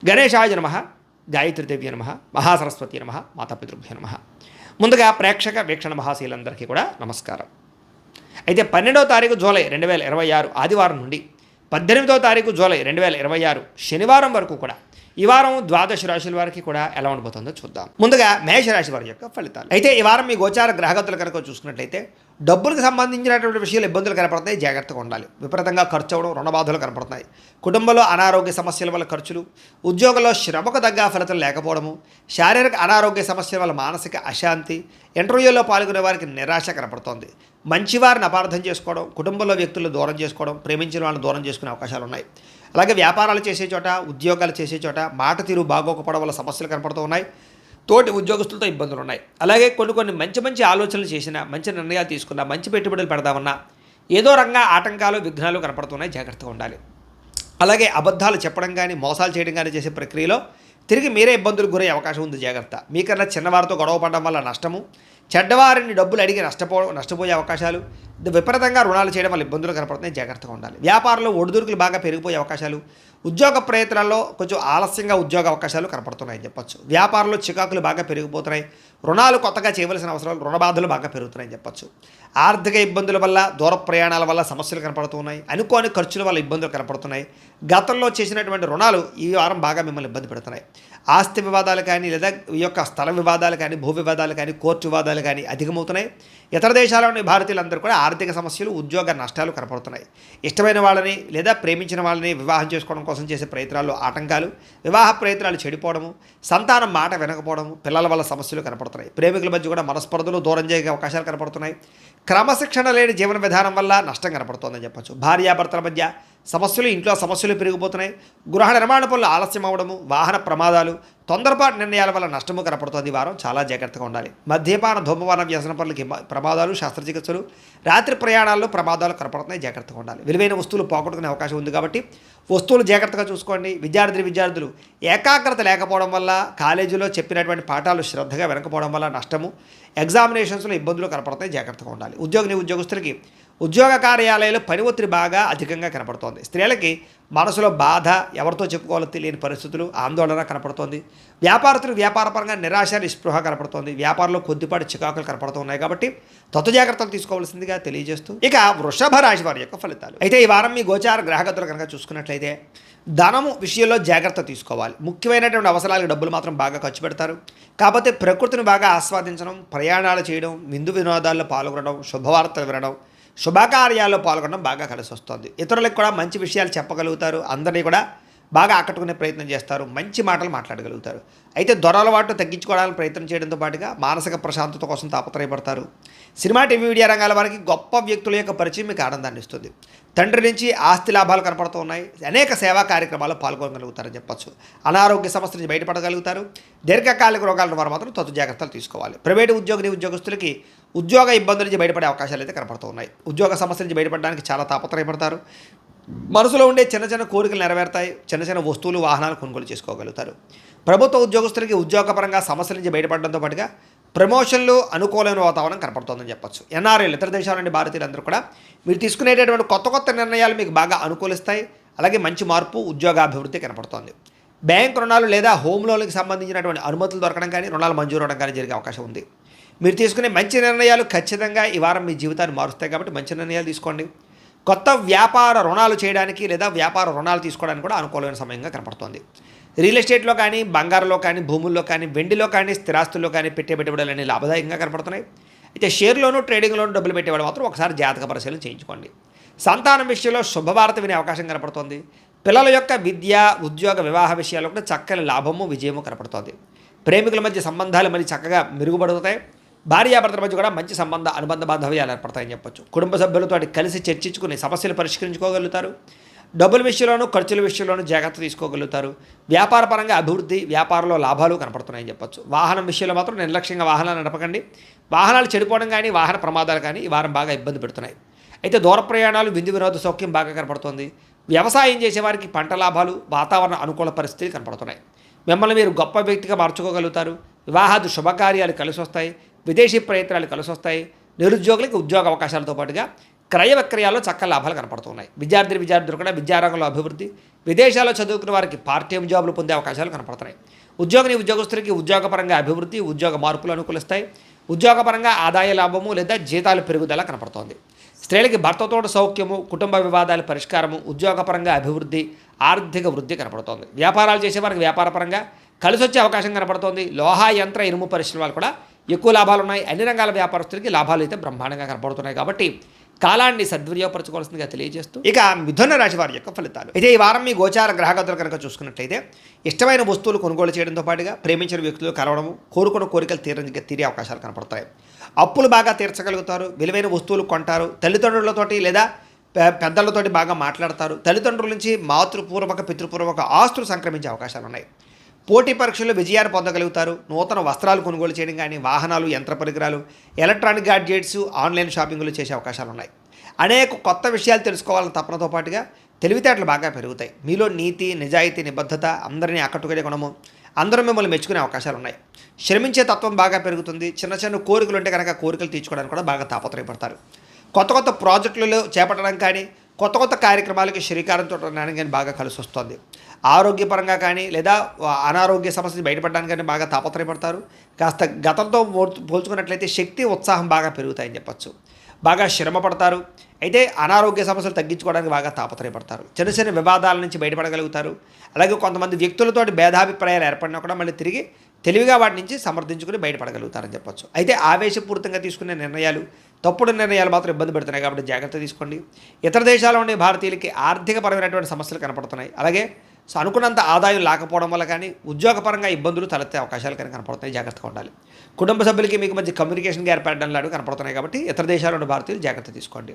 గణేశాయ నమః, గాయత్రీదేవ్య నమః, మహాసరస్వతి నమః, మాతాపితృభ్యో నమః. ముందుగా ప్రేక్షక వీక్షణ మహాశీలందరికీ కూడా నమస్కారం. అయితే 12వ తారీఖు జూలై 2026 ఆదివారం నుండి 18వ తారీఖు జూలై 2026 శనివారం వరకు కూడా ఈ వారం ద్వాదశ రాశుల వారికి కూడా ఎలా ఉండబోతుందో చూద్దాం. ముందుగా మేషరాశి వారి యొక్క ఫలితాలు. అయితే ఈ వారం మీ గోచార గ్రహగతులు కనుక చూసుకున్నట్లయితే డబ్బులకు సంబంధించినటువంటి విషయాలు ఇబ్బందులు కనపడతాయి, జాగ్రత్తగా ఉండాలి. విపరీతంగా ఖర్చు అవ్వడం, రుణ బాధలు కనపడుతున్నాయి. కుటుంబంలో అనారోగ్య సమస్యల వల్ల ఖర్చులు, ఉద్యోగంలో శ్రమకు తగ్గ ఫలితం లేకపోవడము, శారీరక అనారోగ్య సమస్యల వల్ల మానసిక అశాంతి, ఇంటర్వ్యూలో పాల్గొనే వారికి నిరాశ కనపడుతోంది. మంచివారిని అపార్థం చేసుకోవడం, కుటుంబంలో వ్యక్తులు దూరం చేసుకోవడం, ప్రేమించిన వాళ్ళని దూరం చేసుకునే అవకాశాలు ఉన్నాయి. అలాగే వ్యాపారాలు చేసే చోట, ఉద్యోగాలు చేసే చోట మాట తీరు బాగోకపోవడం వల్ల సమస్యలు కనపడుతూ ఉన్నాయి. తోటి ఉద్యోగస్తులతో ఇబ్బందులు ఉన్నాయి. అలాగే కొన్ని మంచి ఆలోచనలు చేసినా, మంచి నిర్ణయాలు తీసుకున్నా, మంచి పెట్టుబడులు పెడదామన్నా ఏదో రంగా ఆటంకాలు, విఘ్నాలు కనపడుతున్నాయి, జాగ్రత్తగా ఉండాలి. అలాగే అబద్ధాలు చెప్పడం కానీ, మోసాలు చేయడం కానీ చేసే ప్రక్రియలో తిరిగి మీరే ఇబ్బందులకు గురయ్యే అవకాశం ఉంది, జాగ్రత్త. మీకన్నా చిన్నవారితో గొడవ పడడం వల్ల నష్టము, చెడ్డవారిని డబ్బులు అడిగి నష్టపోయే అవకాశాలు, విపరీతంగా రుణాలు చేయడం వల్ల ఇబ్బందులు కనపడుతున్నాయి, జాగ్రత్తగా ఉండాలి. వ్యాపారంలో ఒడిదుడుకులు బాగా పెరిగిపోయే అవకాశాలు, ఉద్యోగ ప్రయత్నాల్లో కొంచెం ఆలస్యంగా ఉద్యోగ అవకాశాలు కనపడుతున్నాయని చెప్పొచ్చు. వ్యాపారంలో చికాకులు బాగా పెరిగిపోతున్నాయి, రుణాలు కొత్తగా చేయవలసిన అవసరాలు, రుణ బాధలు బాగా పెరుగుతున్నాయని చెప్పొచ్చు. ఆర్థిక ఇబ్బందుల వల్ల, దూర ప్రయాణాల వల్ల సమస్యలు కనపడుతున్నాయి, అనుకోని ఖర్చుల వల్ల ఇబ్బందులు కనపడుతున్నాయి. గతంలో చేసినటువంటి రుణాలు ఈ వారం బాగా మిమ్మల్ని ఇబ్బంది పెడుతున్నాయి. ఆస్తి వివాదాలు కానీ, లేదా ఈ యొక్క స్థల వివాదాలు కానీ, భూ వివాదాలు కానీ, కోర్టు వివాదాలు కానీ అధికమవుతున్నాయి. ఇతర దేశాల్లోని భారతీయులందరూ కూడా ఆర్థిక సమస్యలు, ఉద్యోగ నష్టాలు కనపడుతున్నాయి. ఇష్టమైన వాళ్ళని లేదా ప్రేమించిన వాళ్ళని వివాహం చేసుకోవడం కోసం చేసే ప్రయత్నాల్లో ఆటంకాలు, వివాహ ప్రయత్నాలు చెడిపోవడము, సంతానం మాట వినకపోవడము, పిల్లల వల్ల సమస్యలు కనపడుతున్నాయి. ప్రేమికుల మధ్య కూడా మనస్పర్ధలు, దూరం చేసే అవకాశాలు కనపడుతున్నాయి. క్రమశిక్షణ లేని జీవన విధానం వల్ల నష్టం కనపడుతోందని చెప్పచ్చు. భార్యాభర్తల మధ్య సమస్యలు, ఇంట్లో సమస్యలు పెరిగిపోతున్నాయి. గృహ నిర్మాణ పనులు ఆలస్యం అవ్వడము, వాహన ప్రమాదాలు, తొందరపాటు నిర్ణయాల వల్ల నష్టము కనపడుతుంది. ఈ వారం చాలా జాగ్రత్తగా ఉండాలి. మద్యపాన, ధూమపాన, వ్యసన పనులకి ప్రమాదాలు, శస్త్రచికిత్సలు, రాత్రి ప్రయాణాల్లో ప్రమాదాలు కనపడుతున్నాయి, జాగ్రత్తగా ఉండాలి. విలువైన వస్తువులు పోగొట్టుకునే అవకాశం ఉంది కాబట్టి వస్తువులు జాగ్రత్తగా చూసుకోండి. విద్యార్థులు ఏకాగ్రత లేకపోవడం వల్ల, కాలేజీలో చెప్పినటువంటి పాఠాలు శ్రద్ధగా వినకపోవడం వల్ల నష్టము, ఎగ్జామినేషన్స్లో ఇబ్బందులు కనపడతాయి, జాగ్రత్తగా ఉండాలి. ఉద్యోగస్తులకి ఉద్యోగ కార్యాలయాలు పని ఒత్తిడి బాగా అధికంగా కనపడుతోంది. స్త్రీలకి మనసులో బాధ, ఎవరితో చెప్పుకోవాలో తెలియని పరిస్థితులు, ఆందోళన కనపడుతోంది. వ్యాపారస్తులకు వ్యాపారపరంగా నిరాశ, నిస్పృహ కనపడుతోంది. వ్యాపారంలో కొద్దిపాటి చికాకులు కనపడుతున్నాయి కాబట్టి జాగ్రత్తలు తీసుకోవాల్సిందిగా తెలియజేస్తూ ఇక వృషభ రాశి వారి యొక్క ఫలితాలు. అయితే ఈ వారం మీ గోచార గ్రహగతులు కనుక చూసుకున్నట్లయితే ధనము విషయంలో జాగ్రత్త తీసుకోవాలి. ముఖ్యమైనటువంటి అవసరాలకు డబ్బులు మాత్రం బాగా ఖర్చు పెడతారు. కాకపోతే ప్రకృతిని బాగా ఆస్వాదించడం, ప్రయాణాలు చేయడం, విందు వినోదాల్లో పాల్గొనడం, శుభవార్తలు వినడం, శుభకార్యాల్లో పాల్గొనడం బాగా కలిసి వస్తుంది. ఇతరులకు కూడా మంచి విషయాలు చెప్పగలుగుతారు. అందరినీ కూడా బాగా ఆకట్టుకునే ప్రయత్నం చేస్తారు. మంచి మాటలు మాట్లాడగలుగుతారు. అయితే దొరలవాటు తగ్గించుకోవడానికి ప్రయత్నం చేయడంతో పాటుగా మానసిక ప్రశాంతత కోసం తాపత్రయపడతారు. సినిమా, టీవీ, మీడియా రంగాల వారికి గొప్ప వ్యక్తుల యొక్క పరిచయం మీకు ఆనందాన్ని ఇస్తుంది. తండ్రి నుంచి ఆస్తి లాభాలు కనపడుతూ ఉన్నాయి. అనేక సేవా కార్యక్రమాల్లో పాల్గొనగలుగుతారని చెప్పచ్చు. అనారోగ్య సమస్య నుంచి బయటపడగలుగుతారు. దీర్ఘకాలిక రోగాల ద్వారా మాత్రం జాగ్రత్తలు తీసుకోవాలి. ప్రైవేటు ఉద్యోగస్తులకి ఉద్యోగ ఇబ్బందుల నుంచి బయటపడే అవకాశాలు అయితే కనపడుతూ ఉన్నాయి. ఉద్యోగ సమస్య నుంచి బయటపడడానికి చాలా తాపత్రయపడతారు. మనసులో ఉండే చిన్న కోరికలు నెరవేరుతాయి. చిన్న వస్తువులు, వాహనాలు కొనుగోలు చేసుకోగలుగుతారు. ప్రభుత్వ ఉద్యోగస్తులకి ఉద్యోగపరంగా సమస్యల నుంచి బయటపడడంతో పాటుగా ప్రమోషన్లు, అనుకూలమైన వాతావరణం కనపడుతుందని చెప్పచ్చు. ఎన్ఆర్ఐలు, ఇతర దేశాల నుండి భారతీయులందరూ కూడా మీరు తీసుకునేటటువంటి కొత్త నిర్ణయాలు మీకు బాగా అనుకూలిస్తాయి. అలాగే మంచి మార్పు, ఉద్యోగాభివృద్ధి కనపడుతోంది. బ్యాంక్ రుణాలు లేదా హోమ్ లోన్లకు సంబంధించినటువంటి అనుమతులు దొరకడం కానీ, రుణాలు మంజూరు అవడం కానీ జరిగే అవకాశం ఉంది. మీరు తీసుకునే మంచి నిర్ణయాలు ఖచ్చితంగా ఈ వారం మీ జీవితాన్ని మారుస్తాయి కాబట్టి మంచి నిర్ణయాలు తీసుకోండి. కొత్త వ్యాపార రుణాలు చేయడానికి లేదా వ్యాపార రుణాలు తీసుకోవడానికి కూడా అనుకూలమైన సమయంగా కనపడుతోంది. రియల్ ఎస్టేట్లో కానీ, బంగారంలో కానీ, భూముల్లో కానీ, వెండిలో కానీ, స్థిరాస్తుల్లో కానీ పెట్టుబడులు అనేవి లాభదాయకంగా కనపడుతున్నాయి. అయితే షేర్లోనూ, ట్రేడింగ్లోనూ డబ్బులు పెట్టేవాళ్ళు మాత్రం ఒకసారి జాతక పరిశీలన చేయించుకోండి. సంతానం విషయంలో శుభవార్త వినే అవకాశం కనపడుతోంది. పిల్లల యొక్క విద్య, ఉద్యోగ, వివాహ విషయాల్లో కూడా చక్కని లాభము, విజయము కనపడుతోంది. ప్రేమికుల మధ్య సంబంధాలు మరి చక్కగా మెరుగుపడుతాయి. భార్యాభర్తల మధ్య కూడా మంచి అనుబంధ బాంధవ్యాలు ఏర్పడతాయని చెప్పొచ్చు. కుటుంబ సభ్యులతో కలిసి చర్చించుకుని సమస్యలు పరిష్కరించుకోగలుగుతారు. డబ్బుల విషయంలోనూ, ఖర్చుల విషయంలోనూ జాగ్రత్త తీసుకోగలుగుతారు. వ్యాపారపరంగా అభివృద్ధి, వ్యాపారంలో లాభాలు కనపడుతున్నాయని చెప్పొచ్చు. వాహనం విషయంలో మాత్రం నిర్లక్ష్యంగా వాహనాలు నడపకండి. వాహనాలు చెడిపోవడం కానీ, వాహన ప్రమాదాలు కానీ ఈ వారం బాగా ఇబ్బంది పెడుతున్నాయి. అయితే దూర ప్రయాణాలు, విందు వినోద సౌఖ్యం బాగా కనపడుతుంది. వ్యవసాయం చేసేవారికి పంట లాభాలు, వాతావరణ అనుకూల పరిస్థితులు కనపడుతున్నాయి. మిమ్మల్ని మీరు గొప్ప వ్యక్తిగా మార్చుకోగలుగుతారు. వివాహాది శుభకార్యాలు కలిసి వస్తాయి. విదేశీ ప్రయత్నాలు కలిసి వస్తాయి. నిరుద్యోగులకు ఉద్యోగ అవకాశాలతో పాటుగా క్రయ విక్రయాల్లో చక్కని లాభాలు కనపడుతున్నాయి. విద్యార్థులు కూడా విద్యారంగంలో అభివృద్ధి, విదేశాల్లో చదువుకున్న వారికి పార్ట్ టైం జాబులు పొందే అవకాశాలు కనపడుతున్నాయి. ఉద్యోగస్తులకి ఉద్యోగపరంగా అభివృద్ధి, ఉద్యోగ మార్పులు అనుకూలిస్తాయి. ఉద్యోగపరంగా ఆదాయ లాభము లేదా జీతాలు పెరుగుదల కనపడుతోంది. స్త్రీలకి భర్తతో సౌఖ్యము, కుటుంబ వివాదాల పరిష్కారము, ఉద్యోగపరంగా అభివృద్ధి, ఆర్థిక వృద్ధి కనపడుతోంది. వ్యాపారాలు చేసేవారికి వ్యాపారపరంగా కలిసి వచ్చే అవకాశం కనపడుతోంది. లోహ యంత్ర ఇనుము పరిశ్రమలు కూడా ఎక్కువ లాభాలు ఉన్నాయి. అన్ని రంగాల వ్యాపారస్తులకి లాభాలు అయితే బ్రహ్మాండంగా కనపడుతున్నాయి. కాబట్టి కాలాన్ని సద్వినియోగపరచుకోవాల్సిందిగా తెలియజేస్తూ ఇక మిథున రాశి వారి యొక్క ఫలితాలు అయితే ఈ వారం మీ గోచార గ్రహగతులు కనుక చూసుకున్నట్లయితే ఇష్టమైన వస్తువులు కొనుగోలు చేయడంతో పాటుగా ప్రేమించిన వ్యక్తులు కలవడము, కోరుకున్న కోరికలు తీరే అవకాశాలు కనపడతాయి. అప్పులు బాగా తీర్చగలుగుతారు. విలువైన వస్తువులు కొంటారు. తల్లిదండ్రులతోటి లేదా పెద్దలతోటి బాగా మాట్లాడతారు. తల్లిదండ్రుల నుంచి మాతృపూర్వక పితృపూర్వక ఆస్తులు సంక్రమించే అవకాశాలు ఉన్నాయి. పోటీ పరీక్షల్లో విజయాన్ని పొందగలుగుతారు. నూతన వస్త్రాలు కొనుగోలు చేయడం కానీ, వాహనాలు, యంత్ర పరికరాలు, ఎలక్ట్రానిక్ గాడ్జెట్స్, ఆన్లైన్ షాపింగ్లు చేసే అవకాశాలు ఉన్నాయి. అనేక కొత్త విషయాలు తెలుసుకోవాలని తపనతో పాటుగా తెలివితేటలు బాగా పెరుగుతాయి. మీలో నీతి, నిజాయితీ, నిబద్ధత, అందరినీ ఆకట్టుకునే గుణము, అందరూ మిమ్మల్ని మెచ్చుకునే అవకాశాలు ఉన్నాయి. శ్రమించే తత్వం బాగా పెరుగుతుంది. చిన్న చిన్న కోరికలు ఉంటే కనుక కోరికలు తీర్చుకోవడానికి కూడా బాగా తాపత్రయపడతారు. కొత్త ప్రాజెక్టులు చేపట్టడం కానీ, కొత్త కార్యక్రమాలకి శ్రీకారం చుట్టడానికి కానీ బాగా కలిసి వస్తుంది. ఆరోగ్యపరంగా కానీ లేదా అనారోగ్య సమస్యలు బయటపడడానికి కానీ బాగా తాపత్రయపడతారు. కాస్త గతంతో పోల్చుకున్నట్లయితే శక్తి, ఉత్సాహం బాగా పెరుగుతాయని చెప్పచ్చు. బాగా శ్రమ పడతారు. అయితే అనారోగ్య సమస్యలు తగ్గించుకోవడానికి బాగా తాపత్రయపడతారు. చిన్న చిన్న వివాదాల నుంచి బయటపడగలుగుతారు. అలాగే కొంతమంది వ్యక్తులతోటి భేదాభిప్రాయాలు ఏర్పడినా కూడా మళ్ళీ తిరిగి తెలివిగా వాటి నుంచి సమర్థించుకుని బయటపడగలుగుతారని చెప్పొచ్చు. అయితే ఆవేశపూరితంగా తీసుకునే నిర్ణయాలు, తప్పుడు నిర్ణయాలు మాత్రం ఇబ్బంది పెడుతున్నాయి. కాబట్టి జాగ్రత్త తీసుకోండి. ఇతర దేశాల్లో ఉండే భారతీయులకి ఆర్థికపరమైనటువంటి సమస్యలు కనపడుతున్నాయి. అలాగే అనుకున్నంత ఆదాయం లేకపోవడం వల్ల కానీ ఉద్యోగపరంగా ఇబ్బందులు తలెత్తే అవకాశాలు కానీ కనపడుతున్నాయి. జాగ్రత్తగా ఉండాలి. కుటుంబ సభ్యులకి మీకు మధ్య కమ్యూనికేషన్ ఏర్పడడం లాంటివి కనపడుతున్నాయి. కాబట్టి ఇతర దేశాల్లో ఉన్న భారతీయులు జాగ్రత్త తీసుకోండి.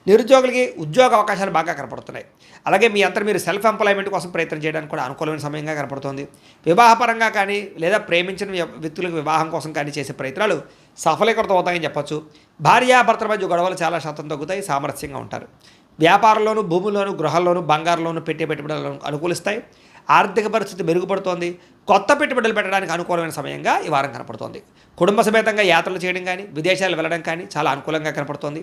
నిరుద్యోగులకి ఉద్యోగ అవకాశాలు బాగా కనపడుతున్నాయి. అలాగే మీ అంతా మీరు సెల్ఫ్ ఎంప్లాయ్మెంట్ కోసం ప్రయత్నం చేయడానికి కూడా అనుకూలమైన సమయంగా కనపడుతుంది. వివాహపరంగా కానీ లేదా ప్రేమించిన వ్యక్తులకు వివాహం కోసం కానీ చేసే ప్రయత్నాలు సఫలీకృతం అవుతాయని చెప్పొచ్చు. భార్యాభర్తల మధ్య గొడవలు చాలా శాతం తగ్గుతాయి. సామరస్యంగా ఉంటారు. వ్యాపారంలోను, భూముల్లోను, గృహాల్లోను, బంగారంలోను పెట్టుబడులను అనుకూలిస్తాయి. ఆర్థిక పరిస్థితి మెరుగుపడుతోంది. కొత్త పెట్టుబడులు పెట్టడానికి అనుకూలమైన సమయంగా ఈ వారం కనపడుతోంది. కుటుంబ సమేతంగా యాత్రలు చేయడం కానీ, విదేశాలు వెళ్ళడం కానీ చాలా అనుకూలంగా కనపడుతోంది.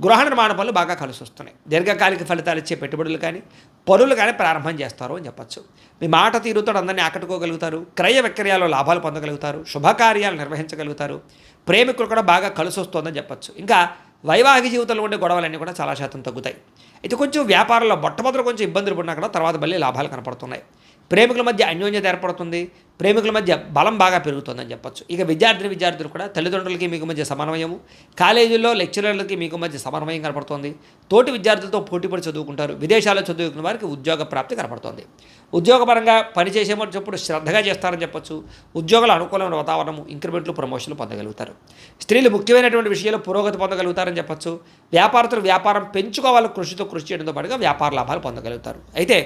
గృహ నిర్మాణ పనులు బాగా కలిసి వస్తున్నాయి. దీర్ఘకాలిక ఫలితాలు ఇచ్చే పెట్టుబడులు కానీ, పనులు కానీ ప్రారంభం చేస్తారు అని చెప్పచ్చు. మీ మాట తీరుతో అందరినీ ఆకట్టుకోగలుగుతారు. క్రయ విక్రయాల్లో లాభాలు పొందగలుగుతారు. శుభకార్యాలు నిర్వహించగలుగుతారు. ప్రేమికులు కూడా బాగా కలిసి వస్తుందని చెప్పచ్చు. ఇంకా వైవాహిక జీవితంలో ఉండే గొడవలన్నీ కూడా చాలా శాతం తగ్గుతాయి. అయితే కొంచెం వ్యాపారంలో మొట్టమొదటి కొంచెం ఇబ్బందులు పడినా కూడా తర్వాత మళ్ళీ లాభాలు కనపడుతున్నాయి. ప్రేమికుల మధ్య అన్యోన్యత ఏర్పడుతుంది. ప్రేమికుల మధ్య బలం బాగా పెరుగుతుందని చెప్పచ్చు. ఇక విద్యార్థులు కూడా తల్లిదండ్రులకి మీకు మధ్య సమన్వయము, కాలేజీల్లో లెక్చరర్లకి మీకు మధ్య సమన్వయం కనపడుతుంది. తోటి విద్యార్థులతో పోటీపడి చదువుకుంటారు. విదేశాల్లో చదువుకున్న వారికి ఉద్యోగ ప్రాప్తి కనపడుతుంది. ఉద్యోగపరంగా పనిచేసేటప్పుడు శ్రద్ధగా చేస్తారని చెప్పచ్చు. ఉద్యోగాల అనుకూలమైన వాతావరణము, ఇంక్రిమెంట్లు, ప్రమోషన్లు పొందగలుగుతారు. స్త్రీలు ముఖ్యమైనటువంటి విషయాల్లో పురోగతి పొందగలుగుతారని చెప్పచ్చు. వ్యాపారస్తులు వ్యాపారం పెంచుకోవాలని కృషి చేయడంతో పాటుగా వ్యాపార లాభాలు పొందగలుగుతారు. అయితే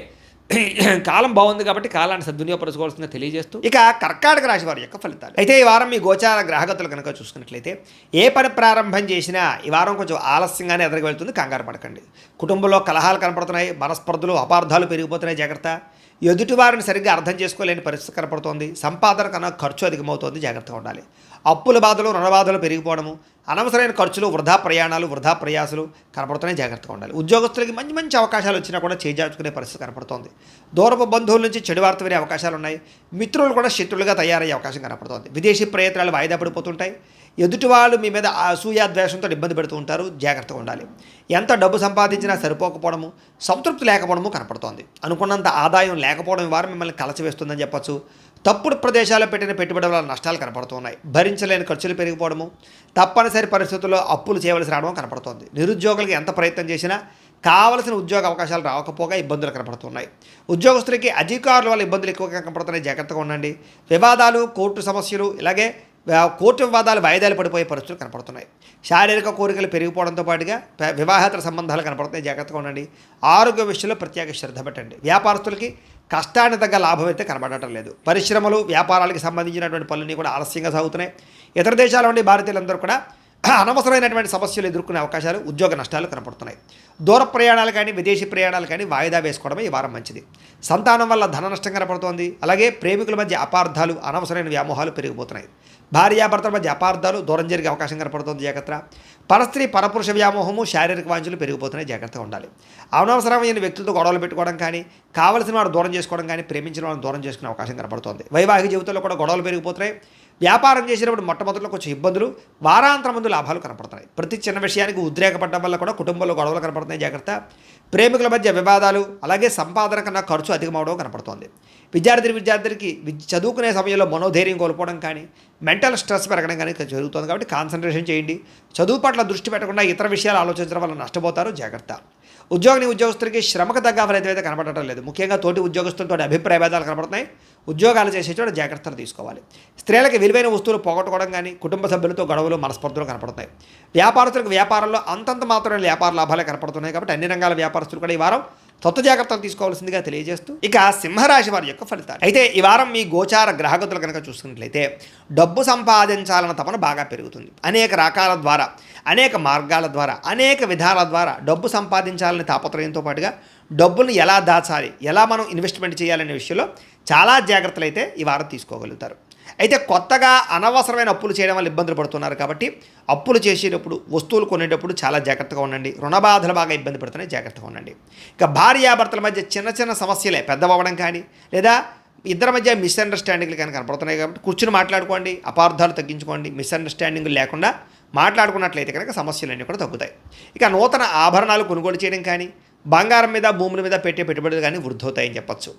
కాలం బాగుంది కాబట్టి కాలాన్ని సద్వినియోగపరచుకోవాల్సిందిగా తెలియజేస్తూ ఇక కర్కాటక రాశి వారి యొక్క ఫలితాలు అయితే ఈ వారం మీ గోచార గ్రహగతులు కనుక చూసుకున్నట్లయితే ఏ పని ప్రారంభం చేసినా ఈ వారం కొంచెం ఆలస్యంగానే ఎదురుకు వెళ్తుంది. కంగారు పడకండి. కుటుంబంలో కలహాలు కనపడుతున్నాయి. మనస్పర్ధలు, అపార్థాలు పెరిగిపోతున్నాయి. జాగ్రత్త. ఎదుటివారిని సరిగ్గా అర్థం చేసుకోలేని పరిస్థితి కనపడుతోంది. సంపాదన కన్నా ఖర్చు అధికమవుతోంది. జాగ్రత్తగా ఉండాలి. అప్పుల బాధలు, రుణబాధలు పెరిగిపోవడము, అనవసరమైన ఖర్చులు, వృధా ప్రయాణాలు, వృధా ప్రయాసాలు కనపడుతున్నాయి. జాగ్రత్తగా ఉండాలి. ఉద్యోగస్తులకి మంచి అవకాశాలు వచ్చినా కూడా చేజార్చుకునే పరిస్థితి కనపడుతోంది. దూరపు బంధువుల నుంచి చెడు వార్త వినే అవకాశాలు ఉన్నాయి. మిత్రులు కూడా శత్రులుగా తయారయ్యే అవకాశం కనపడుతోంది. విదేశీ ప్రయత్నాలు వాయిదా పడిపోతుంటాయి. ఎదుటి వాళ్ళు మీ మీద అసూయ ద్వేషంతో ఇబ్బంది పెడుతూ ఉంటారు. జాగ్రత్తగా ఉండాలి. ఎంత డబ్బు సంపాదించినా సరిపోకపోవడము, సంతృప్తి లేకపోవడము కనపడుతోంది. అనుకున్నంత ఆదాయం లేకపోవడం వారు మిమ్మల్ని కలచివేస్తుందని చెప్పచ్చు. తప్పుడు ప్రదేశాల్లో పెట్టిన పెట్టుబడి వల్ల నష్టాలు కనపడుతున్నాయి. భరించలేని ఖర్చులు పెరిగిపోవడము, తప్పనిసరి పరిస్థితుల్లో అప్పులు చేయవలసి రావడం కనపడుతోంది. నిరుద్యోగులకి ఎంత ప్రయత్నం చేసినా కావలసిన ఉద్యోగ అవకాశాలు రాకపోగా ఇబ్బందులు కనపడుతున్నాయి. ఉద్యోగస్తులకి అధికారుల వల్ల ఇబ్బందులు ఎక్కువగా కనపడుతున్నాయి. జాగ్రత్తగా ఉండండి. వివాదాలు, కోర్టు సమస్యలు, ఇలాగే కోర్టు వివాదాలు వాయిదాలు పడిపోయే పరిస్థితులు కనపడుతున్నాయి. శారీరక కోరికలు పెరిగిపోవడంతో పాటుగా వివాహేతర సంబంధాలు కనపడుతున్నాయి. జాగ్రత్తగా ఉండండి. ఆరోగ్య విషయంలో ప్రత్యేక శ్రద్ధ పెట్టండి. వ్యాపారస్తులకి కష్టాన్ని తగ్గ లాభం అయితే కనబడటం లేదు. పరిశ్రమలు, వ్యాపారాలకు సంబంధించినటువంటి పనులన్నీ కూడా ఆలస్యంగా సాగుతున్నాయి. ఇతర దేశాల నుండి భారతీయులందరూ కూడా అనవసరమైనటువంటి సమస్యలు ఎదుర్కొనే అవకాశాలు, ఉద్యోగ నష్టాలు కనపడుతున్నాయి. దూర ప్రయాణాలు కానీ విదేశీ ప్రయాణాలు కానీ వాయిదా వేసుకోవడమే ఈ వారం మంచిది. సంతానం వల్ల ధన నష్టం కనపడుతోంది. అలాగే ప్రేమికుల మధ్య అపార్థాలు, అనవసరమైన వ్యామోహాలు పెరిగిపోతున్నాయి. భార్యాభర్తల మధ్య అపార్థాలు, దూరం జరిగే అవకాశం కనపడుతుంది, జాగ్రత్త. పరస్త్రీ పరపురుష వ్యామోహము, శారీరక వాంఛలు పెరిగిపోతున్నాయి, జాగ్రత్తగా ఉండాలి. అనవసరమైన వ్యక్తులతో గొడవలు పెట్టుకోవడం కానీ, కావలసిన వాడు దూరం చేసుకోవడం కానీ, ప్రేమించిన వాళ్ళని దూరం చేసుకునే అవకాశం కనపడుతుంది. వైవాహిక జీవితంలో కూడా గొడవలు పెరిగిపోతున్నాయి. వ్యాపారం చేసేటప్పుడు మొట్టమొదటిలో కొంచెం ఇబ్బందులు, వారాంతరం ముందు లాభాలు కనపడుతున్నాయి. ప్రతి చిన్న విషయానికి ఉద్రేకపడడం వల్ల కూడా కుటుంబంలో గొడవలు కనపడుతున్నాయి, జాగ్రత్త. ప్రేమికుల మధ్య వివాదాలు, అలాగే సంపాదన కన్నా ఖర్చు అధికమవడం కనపడుతోంది. విద్యార్థికి చదువుకునే సమయంలో మనోధైర్యం కోల్పోవడం కానీ, మెంటల్ స్ట్రెస్ పెరగడం కానీ జరుగుతుంది. కాబట్టి కాన్సన్ట్రేషన్ చేయండి. చదువు పట్ల దృష్టి పెట్టకుండా ఇతర విషయాలు ఆలోచించడం వల్ల నష్టపోతారు, జాగ్రత్త. ఉద్యోగస్తులకి శ్రమకు తగ్గ ఫలితం అయితే కనపడటం లేదు. ముఖ్యంగా తోటి ఉద్యోగస్తులతో అభిప్రాయ భేదాలు కనపడుతున్నాయి. ఉద్యోగాలు చేసే చోట జాగ్రత్తలు తీసుకోవాలి. స్త్రీలకు విలువైన వస్తువులు పోగొట్టుకోవడం కానీ, కుటుంబ సభ్యులతో గొడవలు, మనస్పర్ధలు కనపడుతున్నాయి. వ్యాపారస్తులకు వ్యాపారంలో అంతంత మాత్రమే వ్యాపార లాభాలే కనపడుతున్నాయి. కాబట్టి అన్ని రంగాల వ్యాపారస్తులు కూడా ఈ వారం కొత్త జాగ్రత్తలు తీసుకోవాల్సిందిగా తెలియజేస్తూ ఇక సింహరాశి వారి యొక్క ఫలితాలు. అయితే ఈ వారం మీ గోచార గ్రహగతులు కనుక చూసుకున్నట్లయితే డబ్బు సంపాదించాలన్న తపన బాగా పెరుగుతుంది. అనేక రకాల ద్వారా, అనేక మార్గాల ద్వారా, అనేక విధాల ద్వారా డబ్బు సంపాదించాలనే తాపత్రయంతో పాటుగా డబ్బును ఎలా దాచాలి, ఎలా మనం ఇన్వెస్ట్మెంట్ చేయాలనే విషయంలో చాలా జాగ్రత్తలు అయితే ఈ వారం తీసుకోగలుగుతారు. అయితే కొత్తగా అనవసరమైన అప్పులు చేయడం వల్ల ఇబ్బందులు పడుతున్నారు. కాబట్టి అప్పులు చేసేటప్పుడు, వస్తువులు కొనేటప్పుడు చాలా జాగ్రత్తగా ఉండండి. రుణబాధలు బాగా ఇబ్బంది పడుతున్నాయి, జాగ్రత్తగా ఉండండి. ఇక భార్యాభర్తల మధ్య చిన్న చిన్న సమస్యలే పెద్దవడం కానీ, లేదా ఇద్దరి మధ్య మిస్అండర్స్టాండింగ్లు కానీ కనపడుతున్నాయి. కాబట్టి కూర్చుని మాట్లాడుకోండి, అపార్థాలు తగ్గించుకోండి. మిస్అండర్స్టాండింగ్లు లేకుండా మాట్లాడుకున్నట్లయితే కనుక సమస్యలన్నీ కూడా తగ్గుతాయి. ఇక నూతన ఆభరణాలు కొనుగోలు చేయడం కానీ, బంగారం మీద, భూముల మీద పెట్టే పెట్టుబడులు కానీ వృద్ధి అవుతాయని చెప్పచ్చు.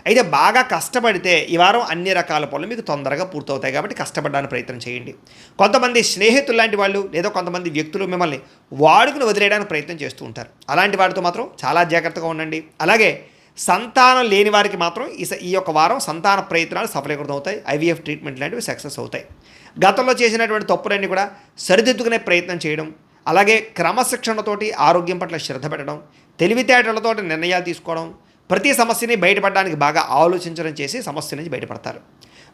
అయితే బాగా కష్టపడితే ఈ వారం అన్ని రకాల పనులు మీకు తొందరగా పూర్తవుతాయి. కాబట్టి కష్టపడడానికి ప్రయత్నం చేయండి. కొంతమంది స్నేహితులు లాంటి వాళ్ళు, లేదా కొంతమంది వ్యక్తులు మిమ్మల్ని వాడుకుని వదిలేయడానికి ప్రయత్నం చేస్తూ ఉంటారు. అలాంటి వాటితో మాత్రం చాలా జాగ్రత్తగా ఉండండి. అలాగే సంతానం లేని వారికి మాత్రం ఈ యొక్క వారం సంతాన ప్రయత్నాలు సఫలీకృతం అవుతాయి. ఐవీఎఫ్ ట్రీట్మెంట్ లాంటివి సక్సెస్ అవుతాయి. గతంలో చేసినటువంటి తప్పులన్నీ కూడా సరిదిద్దుకునే ప్రయత్నం చేయడం, అలాగే క్రమశిక్షణతోటి ఆరోగ్యం పట్ల శ్రద్ధ పెట్టడం, తెలివితేటలతోటి నిర్ణయాలు తీసుకోవడం, ప్రతి సమస్యని బయటపడడానికి బాగా ఆలోచించడం చేసి సమస్య నుంచి బయటపడతారు.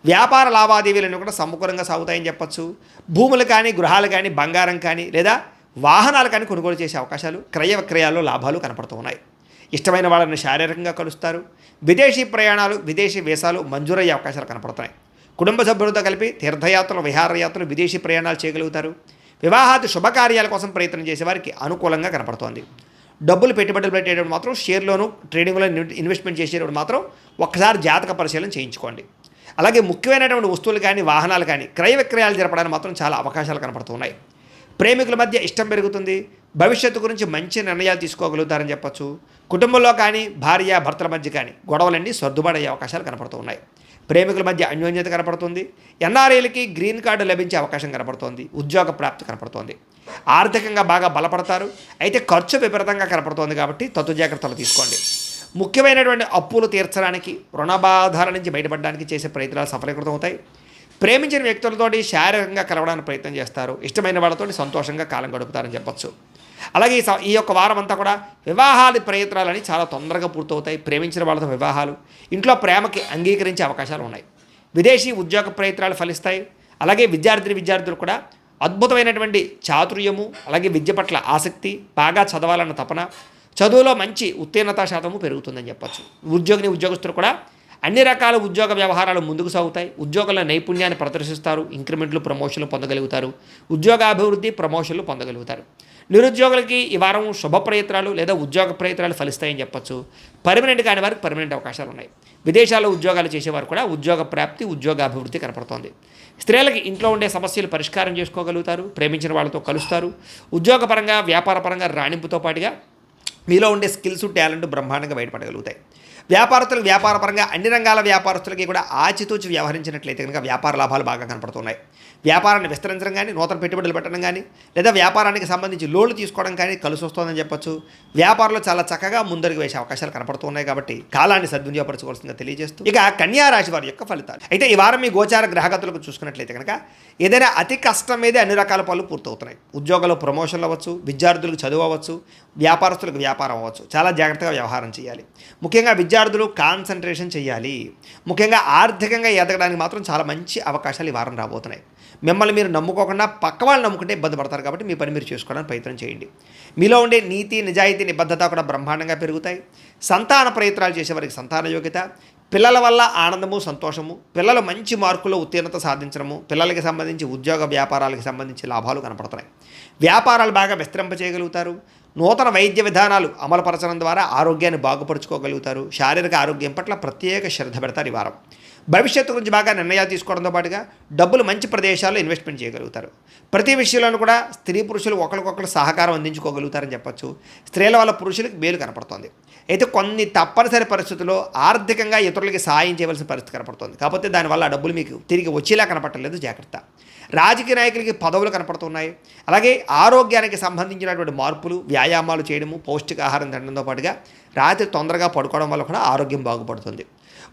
వ్యాపార లావాదేవీలన్నీ కూడా సమకూలంగా సాగుతాయని చెప్పచ్చు. భూములు కానీ, గృహాలు కానీ, బంగారం కానీ, లేదా వాహనాలు కానీ కొనుగోలు చేసే అవకాశాలు, క్రయ విక్రయాల్లో లాభాలు కనపడుతూ ఉన్నాయి. ఇష్టమైన వాళ్ళని శారీరకంగా కలుస్తారు. విదేశీ ప్రయాణాలు, విదేశీ వీసాలు మంజూరయ్యే అవకాశాలు కనపడుతున్నాయి. కుటుంబ సభ్యులతో కలిపి తీర్థయాత్రలు, విహారయాత్రలు, విదేశీ ప్రయాణాలు చేయగలుగుతారు. వివాహాది శుభకార్యాల కోసం ప్రయత్నం చేసేవారికి అనుకూలంగా కనపడుతోంది. డబ్బులు పెట్టుబడులు పెట్టేటప్పుడు మాత్రం షేర్లోను, ట్రేడింగ్లో ఇన్వెస్ట్మెంట్ చేసేటప్పుడు మాత్రం ఒక్కసారి జాతక పరిశీలన చేయించుకోండి. అలాగే ముఖ్యమైనటువంటి వస్తువులు కానీ, వాహనాలు కానీ క్రయ విక్రయాలు జరపడానికి మాత్రం చాలా అవకాశాలు కనపడుతున్నాయి. ప్రేమికుల మధ్య ఇష్టం పెరుగుతుంది. భవిష్యత్తు గురించి మంచి నిర్ణయాలు తీసుకోగలుగుతారని చెప్పచ్చు. కుటుంబంలో కానీ, భార్య భర్తల మధ్య కానీ గొడవలన్నీ సర్దుబాటయ్యే అవకాశాలు కనపడుతూ ఉన్నాయి. ప్రేమికుల మధ్య అన్యోన్యత కనపడుతుంది. ఎన్ఆర్ఐలకి గ్రీన్ కార్డు లభించే అవకాశం కనపడుతోంది. ఉద్యోగ ప్రాప్తి కనపడుతోంది. ఆర్థికంగా బాగా బలపడతారు. అయితే ఖర్చు విపరీతంగా కనపడుతోంది. కాబట్టి తత్తు జాగ్రత్తలు తీసుకోండి. ముఖ్యమైనటువంటి అప్పులు తీర్చడానికి, రుణబాధల నుంచి బయటపడడానికి చేసే ప్రయత్నాలు సఫలీకృతం అవుతాయి. ప్రేమించిన వ్యక్తులతోటి శారీరకంగా కలవడానికి ప్రయత్నం చేస్తారు. ఇష్టమైన వాళ్ళతోటి సంతోషంగా కాలం గడుపుతారని చెప్పచ్చు. అలాగే ఈ యొక్క వారం అంతా కూడా వివాహాది ప్రయత్నాలని చాలా తొందరగా పూర్తవుతాయి. ప్రేమించిన వాళ్ళతో వివాహాలు, ఇంట్లో ప్రేమకి అంగీకరించే అవకాశాలు ఉన్నాయి. విదేశీ ఉద్యోగ ప్రయత్నాలు ఫలిస్తాయి. అలాగే విద్యార్థులు కూడా అద్భుతమైనటువంటి చాతుర్యము, అలాగే విద్య పట్ల ఆసక్తి, బాగా చదవాలన్న తపన, చదువులో మంచి ఉత్తీర్ణతా శాతము పెరుగుతుందని చెప్పచ్చు. ఉద్యోగస్తులు కూడా అన్ని రకాల ఉద్యోగ వ్యవహారాలు ముందుకు సాగుతాయి. ఉద్యోగుల నైపుణ్యాన్ని ప్రదర్శిస్తారు. ఇంక్రిమెంట్లు, ప్రమోషన్లు పొందగలుగుతారు. ఉద్యోగాభివృద్ధి, ప్రమోషన్లు పొందగలుగుతారు. నిరుద్యోగులకి ఈ వారం శుభ ప్రయత్నాలు లేదా ఉద్యోగ ప్రయత్నాలు ఫలిస్తాయని చెప్పచ్చు. పర్మనెంట్ కాని వారికి పర్మనెంట్ అవకాశాలు ఉన్నాయి. విదేశాల్లో ఉద్యోగాలు చేసేవారు కూడా ఉద్యోగ ప్రాప్తి, ఉద్యోగాభివృద్ధి కనపడుతోంది. స్త్రీలకి ఇంట్లో ఉండే సమస్యలు పరిష్కారం చేసుకోగలుగుతారు. ప్రేమించిన వాళ్ళతో కలుస్తారు. ఉద్యోగపరంగా, వ్యాపారపరంగా రాణింపుతో పాటుగా మీలో ఉండే స్కిల్స్, టాలెంట్ బ్రహ్మాండంగా బయటపడగలుగుతాయి. వ్యాపారపరంగా అన్ని రంగాల వ్యాపారస్తులకి కూడా ఆచితూచి వ్యవహరించినట్లయితే కనుక వ్యాపార లాభాలు బాగా కనపడుతున్నాయి. వ్యాపారాన్ని విస్తరించడం కానీ, నూతన పెట్టుబడులు పెట్టడం కానీ, లేదా వ్యాపారానికి సంబంధించి లోన్లు తీసుకోవడం కానీ కలిసి వస్తుందని చెప్పొచ్చు. వ్యాపారంలో చాలా చక్కగా ముందరికి వేసే అవకాశాలు కనపడుతున్నాయి. కాబట్టి కాలాన్ని సద్వినియోగపరచుకోవాల్సిందిగా తెలియజేస్తూ ఇక కన్యా రాశి వారి యొక్క ఫలితాలు. అయితే ఈ వారం మీ గోచార గ్రహగతులకు చూసుకున్నట్లయితే కనుక ఏదైనా అతి కష్టం మీదే అన్ని రకాల పనులు పూర్తవుతున్నాయి. ఉద్యోగాలు ప్రమోషన్లు అవ్వచ్చు, విద్యార్థులకు చదువు అవ్వచ్చు, వ్యాపారస్తులకు వ్యాపారం అవ్వచ్చు. చాలా జాగ్రత్తగా వ్యవహారం చేయాలి. ముఖ్యంగా విద్యార్థులు కాన్సన్ట్రేషన్ చేయాలి. ముఖ్యంగా ఆర్థికంగా ఎదగడానికి మాత్రం చాలా మంచి అవకాశాలు ఈ వారం రాబోతున్నాయి. మిమ్మల్ని మీరు నమ్ముకోకుండా పక్క వాళ్ళు నమ్ముకుంటే ఇబ్బంది పడతారు కాబట్టి మీ పని మీరు చేసుకోవడానికి ప్రయత్నం చేయండి. మీలో ఉండే నీతి, నిజాయితీ, నిబద్ధత కూడా బ్రహ్మాండంగా పెరుగుతాయి. సంతాన ప్రయత్నాలు చేసేవారికి సంతాన యోగ్యత, పిల్లల వల్ల ఆనందము, సంతోషము, పిల్లలు మంచి మార్కుల్లో ఉత్తీర్ణత సాధించడము, పిల్లలకి సంబంధించి ఉద్యోగ వ్యాపారాలకు సంబంధించి లాభాలు కనపడుతున్నాయి. వ్యాపారాలు బాగా విస్తరింప చేయగలుగుతారు. నూతన వైద్య విధానాలు అమలుపరచడం ద్వారా ఆరోగ్యాన్ని బాగుపరుచుకోగలుగుతారు. శారీరక ఆరోగ్యం పట్ల ప్రత్యేక శ్రద్ధ పెడతారు ఈ వారం. భవిష్యత్తు గురించి బాగా నిర్ణయాలు తీసుకోవడంతో పాటుగా డబ్బులు మంచి ప్రదేశాల్లో ఇన్వెస్ట్మెంట్ చేయగలుగుతారు. ప్రతి విషయంలోనూ కూడా స్త్రీ పురుషులు ఒకరికొకరు సహకారం అందించుకోగలుగుతారని చెప్పొచ్చు. స్త్రీల వల్ల పురుషులకు మేలు కనపడుతోంది. అయితే కొన్ని తప్పనిసరి పరిస్థితుల్లో ఆర్థికంగా ఇతరులకి సాయం చేయవలసిన పరిస్థితి కనపడుతుంది. కాకపోతే దానివల్ల ఆ డబ్బులు మీకు తిరిగి వచ్చేలా కనపడలేదు, జాగ్రత్త. రాజకీయ నాయకులకి పదవులు కనపడుతున్నాయి. అలాగే ఆరోగ్యానికి సంబంధించినటువంటి మార్పులు, వ్యాయామాలు చేయడము, పౌష్టికాహారం తినడంతో పాటుగా రాత్రి తొందరగా పడుకోవడం వల్ల కూడా ఆరోగ్యం బాగుపడుతుంది.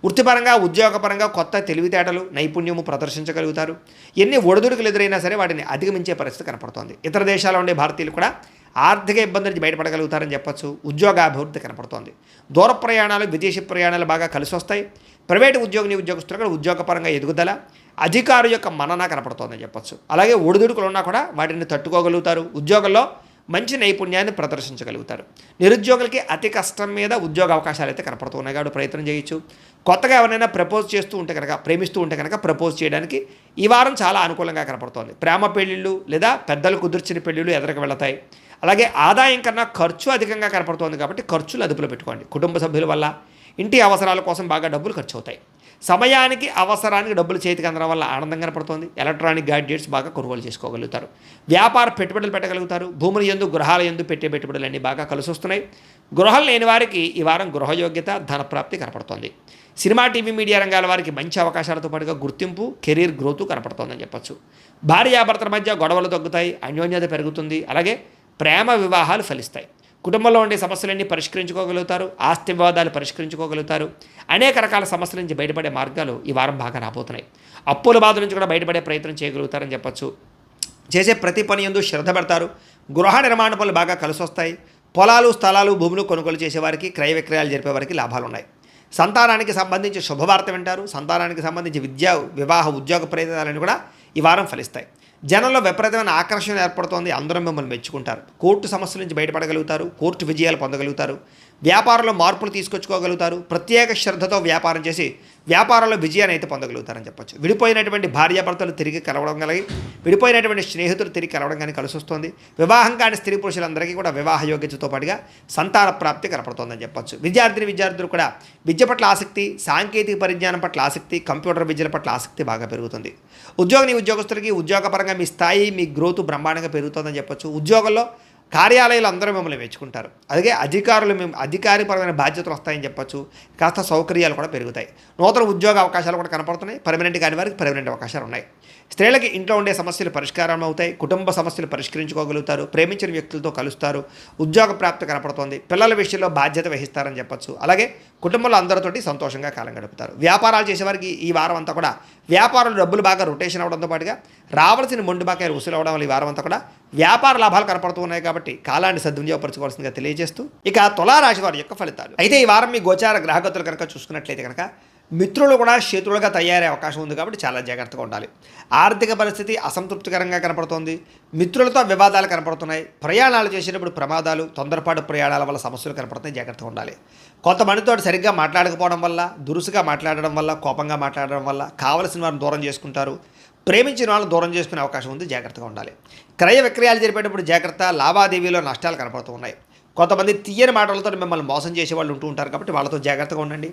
వృత్తిపరంగా, ఉద్యోగపరంగా కొత్త తెలివితేటలు, నైపుణ్యము ప్రదర్శించగలుగుతారు. ఎన్ని ఒడిదుడుకులు ఎదురైనా సరే వాటిని అధిగమించే పరిస్థితి కనపడుతోంది. ఇతర దేశాల్లో ఉండే భారతీయులు కూడా ఆర్థిక ఇబ్బందుల నుంచి బయటపడగలుగుతారని చెప్పొచ్చు. ఉద్యోగాభివృద్ధి కనపడుతోంది. దూర ప్రయాణాలు, విదేశీ ప్రయాణాలు బాగా కలిసి వస్తాయి. ప్రైవేటు ఉద్యోగస్తులు కూడా ఉద్యోగపరంగా ఎదుగుదల, అధికారు యొక్క మన్నన కనపడుతోందని చెప్పొచ్చు. అలాగే ఒడిదుడుకులు ఉన్నా కూడా వాటిని తట్టుకోగలుగుతారు. ఉద్యోగంలో మంచి నైపుణ్యాన్ని ప్రదర్శించగలుగుతారు. నిరుద్యోగులకి అతి కష్టం మీద ఉద్యోగ అవకాశాలు అయితే కనపడుతున్నాయి కాబట్టి ప్రయత్నం చేయొచ్చు. కొత్తగా ఎవరైనా ప్రేమిస్తూ ఉంటే కనుక ప్రపోజ్ చేయడానికి ఈ వారం చాలా అనుకూలంగా కనపడుతోంది. ప్రేమ పెళ్ళిళ్ళు లేదా పెద్దలు కుదిర్చిన పెళ్ళిళ్ళు ఎదురుకు వెళతాయి. అలాగే ఆదాయం కన్నా ఖర్చు అధికంగా కనపడుతోంది కాబట్టి ఖర్చులు అదుపులో పెట్టుకోండి. కుటుంబ సభ్యుల వల్ల ఇంటి అవసరాల కోసం బాగా డబ్బులు ఖర్చు అవుతాయి. సమయానికి, అవసరానికి డబ్బులు చేతికి అందడం వల్ల ఆనందం కనపడుతోంది. ఎలక్ట్రానిక్ గ్యాడ్జెట్స్ బాగా కొనుగోలు చేసుకోగలుగుతారు. వ్యాపార పెట్టుబడులు పెట్టగలుగుతారు. భూముల యందు, గృహాల యందు పెట్టే పెట్టుబడులన్నీ బాగా కలిసి వస్తున్నాయి. గృహం లేని వారికి ఈ వారం గృహయోగ్యత, ధనప్రాప్తి కనపడుతోంది. సినిమా, టీవీ, మీడియా రంగాల వారికి మంచి అవకాశాలతో పాటుగా గుర్తింపు, కెరీర్ గ్రోత్ కనపడుతోందని చెప్పొచ్చు. భార్యాభర్తల మధ్య గొడవలు తగ్గుతాయి, అన్యోన్యత పెరుగుతుంది. అలాగే ప్రేమ వివాహాలు ఫలిస్తాయి. కుటుంబంలో ఉండే సమస్యలన్నీ పరిష్కరించుకోగలుగుతారు. ఆస్తి వివాదాలు పరిష్కరించుకోగలుగుతారు. అనేక రకాల సమస్యల నుంచి బయటపడే మార్గాలు ఈ వారం బాగా రాబోతున్నాయి. అప్పుల బాధ నుంచి కూడా బయటపడే ప్రయత్నం చేయగలుగుతారని చెప్పొచ్చు. చేసే ప్రతి పని యందు శ్రద్ధ పెడతారు. గృహ నిర్మాణ పనులు బాగా కలిసి వస్తాయి. పొలాలు, స్థలాలు, భూములు కొనుగోలు చేసేవారికి, క్రయ విక్రయాలు జరిపేవారికి లాభాలు ఉన్నాయి. సంతానానికి సంబంధించి శుభవార్త వింటారు. సంతానానికి సంబంధించి విద్యా, వివాహ, ఉద్యోగ ప్రయత్నాలన్నీ కూడా ఈ వారం ఫలిస్తాయి. జనంలో విపరీతమైన ఆకర్షణ ఏర్పడుతోంది. అందరూ మిమ్మల్ని మెచ్చుకుంటారు. కోర్టు సమస్యల నుంచి బయటపడగలుగుతారు. కోర్టు విజయాలు పొందగలుగుతారు. వ్యాపారంలో మార్పులు తీసుకొచ్చుకోగలుగుతారు. ప్రత్యేక శ్రద్ధతో వ్యాపారం చేసి వ్యాపారంలో విజయాన్ని అయితే పొందగలుగుతారని చెప్పొచ్చు. విడిపోయినటువంటి భార్యాభర్తలు తిరిగి కలవడం కలిగి, విడిపోయినటువంటి స్నేహితులు తిరిగి కలవడం కానీ కలిసి వస్తుంది. వివాహం కాని స్త్రీ పురుషులందరికీ కూడా వివాహ యోగ్యతతో పాటుగా సంతాన ప్రాప్తి కనపడుతోందని చెప్పొచ్చు. విద్యార్థులు కూడా విద్య పట్ల ఆసక్తి, సాంకేతిక పరిజ్ఞానం పట్ల ఆసక్తి, కంప్యూటర్ విద్యల పట్ల ఆసక్తి బాగా పెరుగుతుంది. ఉద్యోగస్తులకి ఉద్యోగపరంగా మీ స్థాయి, మీ గ్రోత్ బ్రహ్మాండంగా పెరుగుతుందని చెప్పొచ్చు. ఉద్యోగంలో, కార్యాలయాలు అందరూ మిమ్మల్ని మెచ్చుకుంటారు. అలాగే అధికారిపరమైన బాధ్యతలు వస్తాయని చెప్పొచ్చు. కాస్త సౌకర్యాలు కూడా పెరుగుతాయి. నూతన ఉద్యోగ అవకాశాలు కూడా కనపడుతున్నాయి. పర్మనెంట్ కాని వారికి పర్మనెంట్ అవకాశాలు ఉన్నాయి. స్త్రీలకి ఇంట్లో ఉండే సమస్యలు పరిష్కారం అవుతాయి. కుటుంబ సమస్యలు పరిష్కరించుకోగలుగుతారు. ప్రేమించిన వ్యక్తులతో కలుస్తారు. ఉద్యోగ ప్రాప్తి కనపడుతోంది. పిల్లల విషయంలో బాధ్యత వహిస్తారని చెప్పొచ్చు. అలాగే కుటుంబంలో అందరితోటి సంతోషంగా కాలం గడుపుతారు. వ్యాపారాలు చేసేవారికి ఈ వారం అంతా కూడా వ్యాపారాలు డబ్బులు బాగా రొటేషన్ అవడంతో పాటుగా రావాల్సిన మొండి బాకాయలు వసూలు అవడం వల్ల ఈ వారం అంతా కూడా వ్యాపార లాభాలు కనపడుతూ ఉన్నాయి కాబట్టి కాలాన్ని సద్వినియోగపరచుకోవాల్సిందిగా తెలియజేస్తూ ఇక తులారాశి వారి యొక్క ఫలితాలు. అయితే ఈ వారం మీ గోచార గ్రహగతులు కనుక చూసుకున్నట్లయితే కనుక మిత్రులు కూడా శత్రువులుగా తయారయ్యే అవకాశం ఉంది కాబట్టి చాలా జాగ్రత్తగా ఉండాలి. ఆర్థిక పరిస్థితి అసంతృప్తికరంగా కనపడుతోంది. మిత్రులతో వివాదాలు కనపడుతున్నాయి. ప్రయాణాలు చేసేటప్పుడు ప్రమాదాలు, తొందరపాటు ప్రయాణాల వల్ల సమస్యలు కనపడుతున్నాయి. జాగ్రత్తగా ఉండాలి. కొంతమందితో సరిగ్గా మాట్లాడకపోవడం వల్ల, దురుసుగా మాట్లాడడం వల్ల, కోపంగా మాట్లాడడం వల్ల కావలసిన వారిని దూరం చేసుకుంటారు. ప్రేమించిన వాళ్ళని దూరం చేసుకునే అవకాశం ఉంది. జాగ్రత్తగా ఉండాలి. క్రయ విక్రయాలు జరిపేటప్పుడు జాగ్రత్త. లావాదేవీలో నష్టాలు కనపడుతూ ఉన్నాయి. కొంతమంది తీయని మాటలతో మిమ్మల్ని మోసం చేసే వాళ్ళు ఉంటూ ఉంటారు కాబట్టి వాళ్ళతో జాగ్రత్తగా ఉండండి.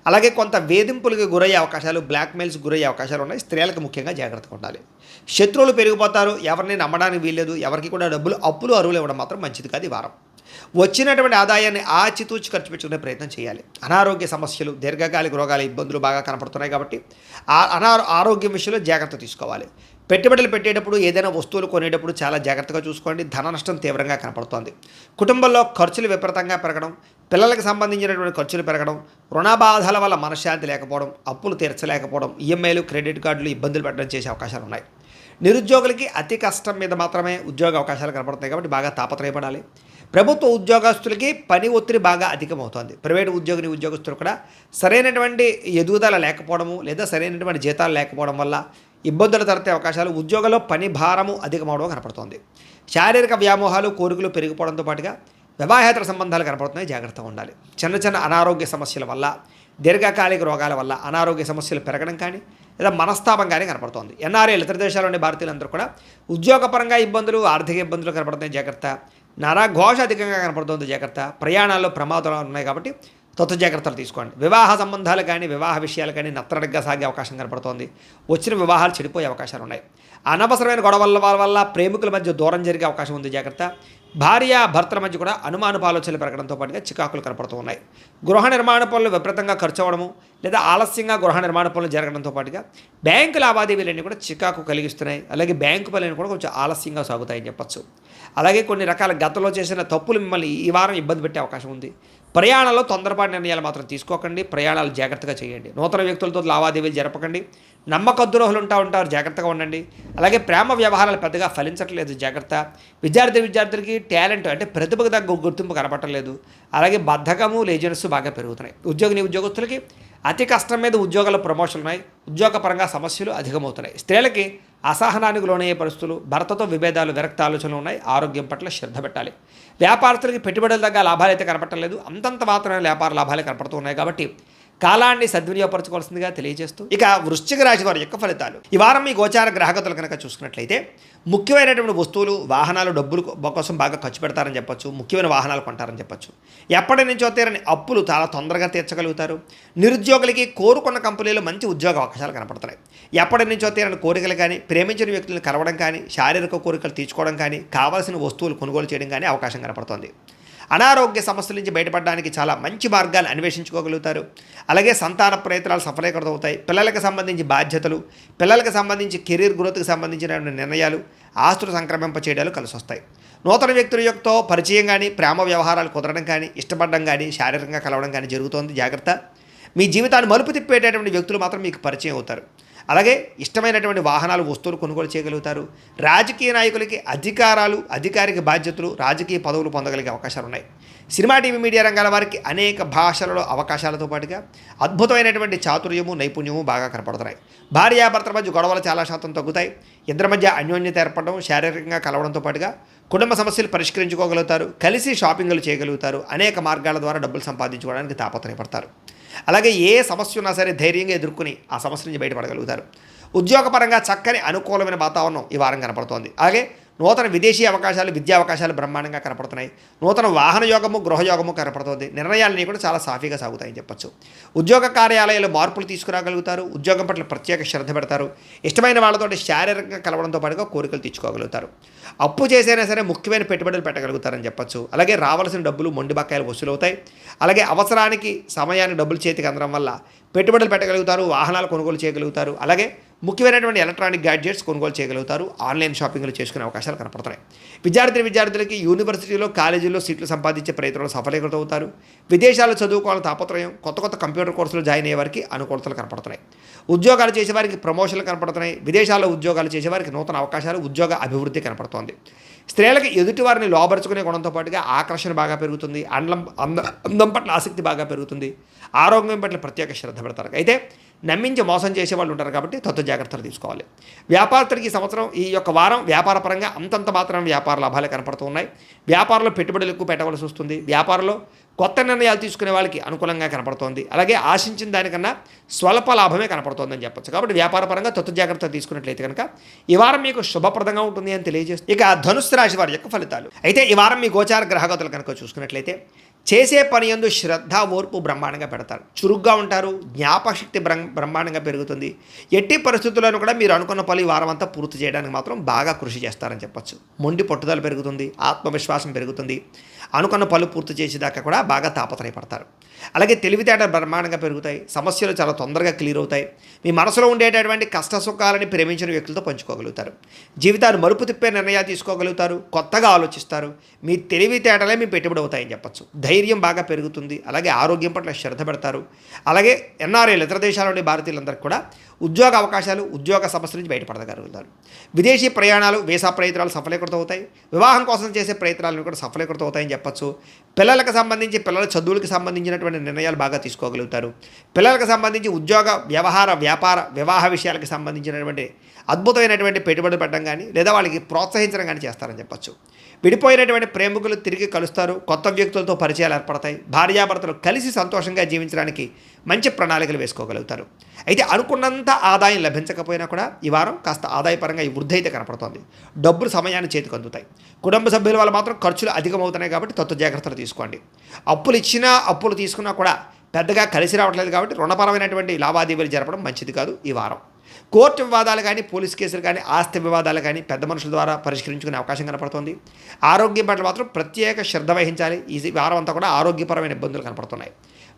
అలాగే కొంత వేధింపులకు గురయ్యే అవకాశాలు, బ్లాక్మెయిల్స్ గురయ్యే అవకాశాలు ఉన్నాయి. స్త్రీలకు ముఖ్యంగా జాగ్రత్తగా ఉండాలి. శత్రువులు పెరిగిపోతారు. ఎవరిని నమ్మడానికి వీల్లేదు. ఎవరికి కూడా అప్పులు అరువులు ఇవ్వడం మాత్రం మంచిది కాదు. ఈ వారం వచ్చినటువంటి ఆదాయాన్ని ఆచితూచి ఖర్చు పెట్టుకునే ప్రయత్నం చేయాలి. అనారోగ్య సమస్యలు, దీర్ఘకాలిక రోగాల ఇబ్బందులు బాగా కనపడుతున్నాయి కాబట్టి ఆరోగ్యం విషయంలో జాగ్రత్త తీసుకోవాలి. పెట్టుబడులు పెట్టేటప్పుడు, ఏదైనా వస్తువులు కొనేటప్పుడు చాలా జాగ్రత్తగా చూసుకోండి. ధన నష్టం తీవ్రంగా కనపడుతోంది. కుటుంబంలో ఖర్చులు విపరీతంగా పెరగడం, పిల్లలకు సంబంధించినటువంటి ఖర్చులు పెరగడం, రుణబాధల వల్ల మనశ్శాంతి లేకపోవడం, అప్పులు తీర్చలేకపోవడం, ఈఎంఐలు, క్రెడిట్ కార్డులు ఇబ్బందులు పెట్టడం చేసే అవకాశాలు ఉన్నాయి. నిరుద్యోగులకి అతి కష్టం మీద మాత్రమే ఉద్యోగ అవకాశాలు కనపడుతున్నాయి కాబట్టి బాగా తాపత్రయపడాలి. ప్రభుత్వ ఉద్యోగస్తులకి పని ఒత్తిడి బాగా అధికమవుతోంది. ప్రైవేటు ఉద్యోగస్తులు కూడా సరైనటువంటి ఎదుగుదల లేకపోవడము లేదా సరైనటువంటి జీతాలు లేకపోవడం వల్ల ఇబ్బందులు తలెత్తే అవకాశాలు, ఉద్యోగంలో పని భారము అధికమవడం కనపడుతోంది. శారీరక వ్యామోహాలు, కోరికలు పెరిగిపోవడంతో పాటుగా వివాహేతర సంబంధాలు కనపడుతున్నాయి, జాగ్రత్తగా ఉండాలి. చిన్న చిన్న అనారోగ్య సమస్యల వల్ల, దీర్ఘకాలిక రోగాల వల్ల అనారోగ్య సమస్యలు పెరగడం కానీ లేదా మనస్తాపం కానీ కనపడుతోంది. ఎన్ఆర్ఐలు ఇతర దేశాల్లోని భారతీయులందరూ కూడా ఉద్యోగపరంగా ఇబ్బందులు, ఆర్థిక ఇబ్బందులు కనపడుతున్నాయి, జాగ్రత్త. నరఘోష అధికంగా కనపడుతుంది, జాగ్రత్త. ప్రయాణాల్లో ప్రమాదాలు ఉన్నాయి కాబట్టి జాగ్రత్తలు తీసుకోండి. వివాహ సంబంధాలు కానీ వివాహ విషయాలు కానీ నత్తనడగ్గా సాగే అవకాశం కనపడుతోంది. వచ్చిన వివాహాలు చెడిపోయే అవకాశాలు ఉన్నాయి. అనవసరమైన గొడవల వల్ల ప్రేమికుల మధ్య దూరం జరిగే అవకాశం ఉంది, జాగ్రత్త. భార్య భర్తల మధ్య కూడా అనుమానపు ఆలోచనలు పెరగడంతో పాటుగా చికాకులు కనపడుతూ ఉన్నాయి. గృహ నిర్మాణ పనులు విపరీతంగా ఖర్చు అవ్వడము లేదా ఆలస్యంగా గృహ నిర్మాణ పనులు జరగడంతో పాటుగా బ్యాంకు లావాదేవీలన్నీ కూడా చికాకు కలిగిస్తున్నాయి. అలాగే బ్యాంకు పనులు కూడా కొంచెం ఆలస్యంగా సాగుతాయని చెప్పచ్చు. అలాగే కొన్ని రకాల గతంలో చేసిన తప్పులు మిమ్మల్ని ఈ వారం ఇబ్బంది పెట్టే అవకాశం ఉంది. ప్రయాణంలో తొందరపాటు నిర్ణయాలు మాత్రం తీసుకోకండి. ప్రయాణాలు జాగ్రత్తగా చేయండి. నూతన వ్యక్తులతో లావాదేవీలు జరపకండి. నమ్మకద్రోహులు ఉంటారు, జాగ్రత్తగా ఉండండి. అలాగే ప్రేమ వ్యవహారాలు పెద్దగా ఫలించట్లేదు, జాగ్రత్త. విద్యార్థులకి టాలెంట్ అంటే ప్రతిభకు తగ్గ గుర్తింపు కనపడలేదు. అలాగే బద్ధకము, లేజినెస్ బాగా పెరుగుతున్నాయి. ఉద్యోగస్తులకి అతి కష్టం మీద ఉద్యోగాల ప్రమోషన్లు ఉన్నాయి. ఉద్యోగపరంగా సమస్యలు అధికమవుతున్నాయి. స్త్రీలకి అసహనానికి లోనయ్యే పరిస్థితులు, భర్తతో విభేదాలు, విరక్త ఆలోచనలు ఉన్నాయి. ఆరోగ్యం పట్ల శ్రద్ధ పెట్టాలి. వ్యాపారస్తులకి పెట్టుబడుల దగ్గర లాభాలు అయితే కనపడలేదు, అంతంత మాత్రమే వ్యాపార లాభాలే కనపడుతూ ఉన్నాయి. కాబట్టి కాలాన్ని సద్వినియోగపరచుకోవాల్సిందిగా తెలియజేస్తూ ఇక వృశ్చిక రాశి వారి యొక్క ఫలితాలు. ఈ వారం మీ గోచార గ్రహగతులు కనుక చూసుకున్నట్లయితే ముఖ్యమైనటువంటి వస్తువులు, వాహనాలు, డబ్బులు కోసం బాగా ఖర్చు పెడతారని చెప్పొచ్చు. ముఖ్యమైన వాహనాలు కొంటారని చెప్పొచ్చు. ఎప్పటి నుంచో తీరని అప్పులు చాలా తొందరగా తీర్చగలుగుతారు. నిరుద్యోగులకి కోరుకున్న కంపెనీలో మంచి ఉద్యోగ అవకాశాలు కనపడుతున్నాయి. ఎప్పటి నుంచో తీరని కోరికలు కానీ, ప్రేమించిన వ్యక్తులను కలవడం కానీ, శారీరక కోరికలు తీర్చుకోవడం కానీ, కావాల్సిన వస్తువులు కొనుగోలు చేయడం కానీ అవకాశం కనపడుతోంది. అనారోగ్య సమస్యల నుంచి బయటపడడానికి చాలా మంచి మార్గాలు అన్వేషించుకోగలుగుతారు. అలాగే సంతాన ప్రయత్నాలు సఫలీకృతమవుతాయి. పిల్లలకు సంబంధించి బాధ్యతలు, పిల్లలకు సంబంధించి కెరీర్ గ్రోత్కి సంబంధించిన నిర్ణయాలు, ఆస్తులు సంక్రమింప చేయడాలు కలిసి వస్తాయి. నూతన వ్యక్తుల యొక్క పరిచయం కానీ, ప్రేమ వ్యవహారాలు కుదరడం కానీ, ఇష్టపడడం కానీ, శారీరకంగా కలవడం కానీ జరుగుతోంది, జాగ్రత్త. మీ జీవితాన్ని మలుపు తిప్పేటటువంటి వ్యక్తులు మాత్రం మీకు పరిచయం అవుతారు. అలాగే ఇష్టమైనటువంటి వాహనాలు, వస్తువులు కొనుగోలు చేయగలుగుతారు. రాజకీయ నాయకులకి అధికారాలు, అధికారిక బాధ్యతలు, రాజకీయ పదవులు పొందగలిగే అవకాశాలు ఉన్నాయి. సినిమా, టీవీ, మీడియా రంగాల వారికి అనేక భాషలలో అవకాశాలతో పాటుగా అద్భుతమైనటువంటి చాతుర్యము, నైపుణ్యము బాగా కనపడుతున్నాయి. భార్యాభర్తల మధ్య గొడవలు చాలా శాతం తగ్గుతాయి. ఇద్దరి మధ్య అన్యోన్యత ఏర్పడడం, శారీరకంగా కలవడంతో పాటుగా కుటుంబ సమస్యలు పరిష్కరించుకోగలుగుతారు. కలిసి షాపింగ్లు చేయగలుగుతారు. అనేక మార్గాల ద్వారా డబ్బులు సంపాదించుకోవడానికి తాపత్రయపడతారు. అలాగే ఏ సమస్య ఉన్నా సరే ధైర్యంగా ఎదుర్కొని ఆ సమస్య నుంచి బయటపడగలుగుతారు. ఉద్యోగపరంగా చక్కని అనుకూలమైన వాతావరణం ఈ వారం కనపడుతోంది. అలాగే నూతన విదేశీ అవకాశాలు, విద్యా అవకాశాలు బ్రహ్మాండంగా కనపడుతున్నాయి. నూతన వాహన యోగము, గృహయోగము కనపడుతుంది. నిర్ణయాలన్నీ కూడా చాలా సాఫీగా సాగుతాయని చెప్పచ్చు. ఉద్యోగ కార్యాలయాల్లో మార్పులు తీసుకురాగలుగుతారు. ఉద్యోగం పట్ల ప్రత్యేక శ్రద్ధ పెడతారు. ఇష్టమైన వాళ్ళతో శారీరకంగా కలవడంతో పాటుగా కోరికలు తీర్చుకోగలుగుతారు. అప్పు చేసైనా సరే ముఖ్యమైన పెట్టుబడులు పెట్టగలుగుతారని చెప్పచ్చు. అలాగే రావాల్సిన డబ్బులు, మొండి బకాయిలు వసూలవుతాయి. అలాగే అవసరానికి, సమయానికి డబ్బులు చేతికి అందడం వల్ల పెట్టుబడులు పెట్టగలుగుతారు. వాహనాలు కొనుగోలు చేయగలుగుతారు. అలాగే ముఖ్యమైనటువంటి ఎలక్ట్రానిక్ గ్యాడ్జెట్స్ కొనుగోలు చేయగలుగుతారు. ఆన్లైన్ షాపింగ్లు చేసుకునే అవకాశాలు కనపడుతున్నాయి. విద్యార్థులకి యూనివర్సిటీలో, కాలేజీల్లో సీట్లు సంపాదించే ప్రయత్నంలో సఫలీకృతం అవుతారు. విదేశాల్లో చదువుకోవాలని తాపత్రయం, కొత్త కంప్యూటర్ కోర్సులు జాయిన్ అయ్యే వారికి అనుకూలతలు కనపడుతున్నాయి. ఉద్యోగాలు చేసేవారికి ప్రమోషన్లు కనపడుతున్నాయి. విదేశాల్లో ఉద్యోగాలు చేసేవారికి నూతన అవకాశాలు, ఉద్యోగ అభివృద్ధి కనపడుతోంది. స్త్రీలకు ఎదుటి వారిని లోబరుచుకునే గుణంతో పాటుగా ఆకర్షణ బాగా పెరుగుతుంది. అందం పట్ల ఆసక్తి బాగా పెరుగుతుంది. ఆరోగ్యం పట్ల ప్రత్యేక శ్రద్ధ పెడతారు. అయితే నమ్మించి మోసం చేసే వాళ్ళు ఉంటారు కాబట్టి జాగ్రత్తలు తీసుకోవాలి. వ్యాపారస్తులకి ఈ సంవత్సరం, ఈ యొక్క వారం వ్యాపారపరంగా అంతంత మాత్రం వ్యాపార లాభాలే కనపడుతూ ఉన్నాయి. వ్యాపారంలో పెట్టుబడులు ఎక్కువ పెట్టవలసి వస్తుంది. వ్యాపారంలో కొత్త నిర్ణయాలు తీసుకునే వాళ్ళకి అనుకూలంగా కనపడుతోంది. అలాగే ఆశించిన దానికన్నా స్వల్ప లాభమే కనపడుతోందని చెప్పచ్చు. కాబట్టి వ్యాపారపరంగా జాగ్రత్తలు తీసుకున్నట్లయితే కనుక ఈ వారం మీకు శుభప్రదంగా ఉంటుంది అని తెలియజేస్తుంది. ఇక ధనుస్సు రాశి వారి యొక్క ఫలితాలు. అయితే ఈ వారం మీ గోచార గ్రహగతులు కనుక చూసుకున్నట్లయితే చేసే పని యందు శ్రద్ధ, ఓర్పు బ్రహ్మాండంగా పెడతారు. చురుగ్గా ఉంటారు. జ్ఞాపకశక్తి బ్రహ్మాండంగా పెరుగుతుంది. ఎట్టి పరిస్థితుల్లోనూ కూడా మీరు అనుకున్న పని వారం అంతా పూర్తి చేయడానికి మాత్రం బాగా కృషి చేస్తారని చెప్పచ్చు. మొండి పట్టుదల పెరుగుతుంది. ఆత్మవిశ్వాసం పెరుగుతుంది. అనుకున్న పనులు పూర్తి చేసేదాకా కూడా బాగా తాపత్రయపడతారు. అలాగే తెలివితేటలు బ్రహ్మాండంగా పెరుగుతాయి. సమస్యలు చాలా తొందరగా క్లియర్ అవుతాయి. మీ మనసులో ఉండేటటువంటి కష్ట సుఖాలని ప్రేమించిన వ్యక్తులతో పంచుకోగలుగుతారు. జీవితాన్ని మలుపు తిప్పే నిర్ణయాలు తీసుకోగలుగుతారు. కొత్తగా ఆలోచిస్తారు. మీ తెలివితేటలే మీ పెట్టుబడి అవుతాయని చెప్పచ్చు. ధైర్యం బాగా పెరుగుతుంది. అలాగే ఆరోగ్యం పట్ల శ్రద్ధ పెడతారు. అలాగే ఎన్ఆర్ఐలు, ఇతర దేశాల్లోని భారతీయులందరికీ కూడా ఉద్యోగ అవకాశాలు, ఉద్యోగ సమస్యల నుంచి బయటపడగలుగుతారు. విదేశీ ప్రయాణాలు, వీసా ప్రయత్నాలు సఫలీకృతం అవుతాయి. వివాహం కోసం చేసే ప్రయత్నాలను కూడా సఫలీకృతం అవుతాయని చెప్పచ్చు. చెప్పచ్చు. పిల్లలకు సంబంధించి పిల్లల చదువులకు సంబంధించినటువంటి నిర్ణయాలు బాగా తీసుకోగలుగుతారు. పిల్లలకు సంబంధించి ఉద్యోగ, వ్యవహార, వ్యాపార, వివాహ విషయాలకు సంబంధించినటువంటి అద్భుతమైనటువంటి పెట్టుబడులు పెట్టడం కానీ లేదా వాళ్ళకి ప్రోత్సహించడం కానీ చేస్తారని చెప్పచ్చు. విడిపోయినటువంటి ప్రేమికులు తిరిగి కలుస్తారు. కొత్త వ్యక్తులతో పరిచయాలు ఏర్పడతాయి. భార్యాభర్తలు కలిసి సంతోషంగా జీవించడానికి మంచి ప్రణాళికలు వేసుకోగలుగుతారు. అయితే అనుకున్నంత ఆదాయం లభించకపోయినా కూడా ఈ వారం కాస్త ఆదాయపరంగా ఈ వృద్ధి అయితే కనపడుతోంది. డబ్బులు సమయాన్ని చేతికి అందుతాయి. కుటుంబ సభ్యుల వల్ల మాత్రం ఖర్చులు అధికమవుతున్నాయి కాబట్టి తత్వ జాగ్రత్తలు తీసుకోండి. అప్పులు ఇచ్చినా అప్పులు తీసుకున్నా కూడా పెద్దగా కలిసి రావట్లేదు కాబట్టి రుణపరమైనటువంటి లావాదేవీలు జరపడం మంచిది కాదు ఈ వారం. కోర్టు వివాదాలు కానీ, పోలీస్ కేసులు కానీ, ఆస్తి వివాదాలు కానీ పెద్ద మనుషుల ద్వారా పరిష్కరించుకునే అవకాశం కనపడుతుంది. ఆరోగ్యం పట్ల మాత్రం ప్రత్యేక శ్రద్ధ వహించాలి. ఈ వారం అంతా కూడా ఆరోగ్యపరమైన ఇబ్బందులు కనపడుతున్నాయి.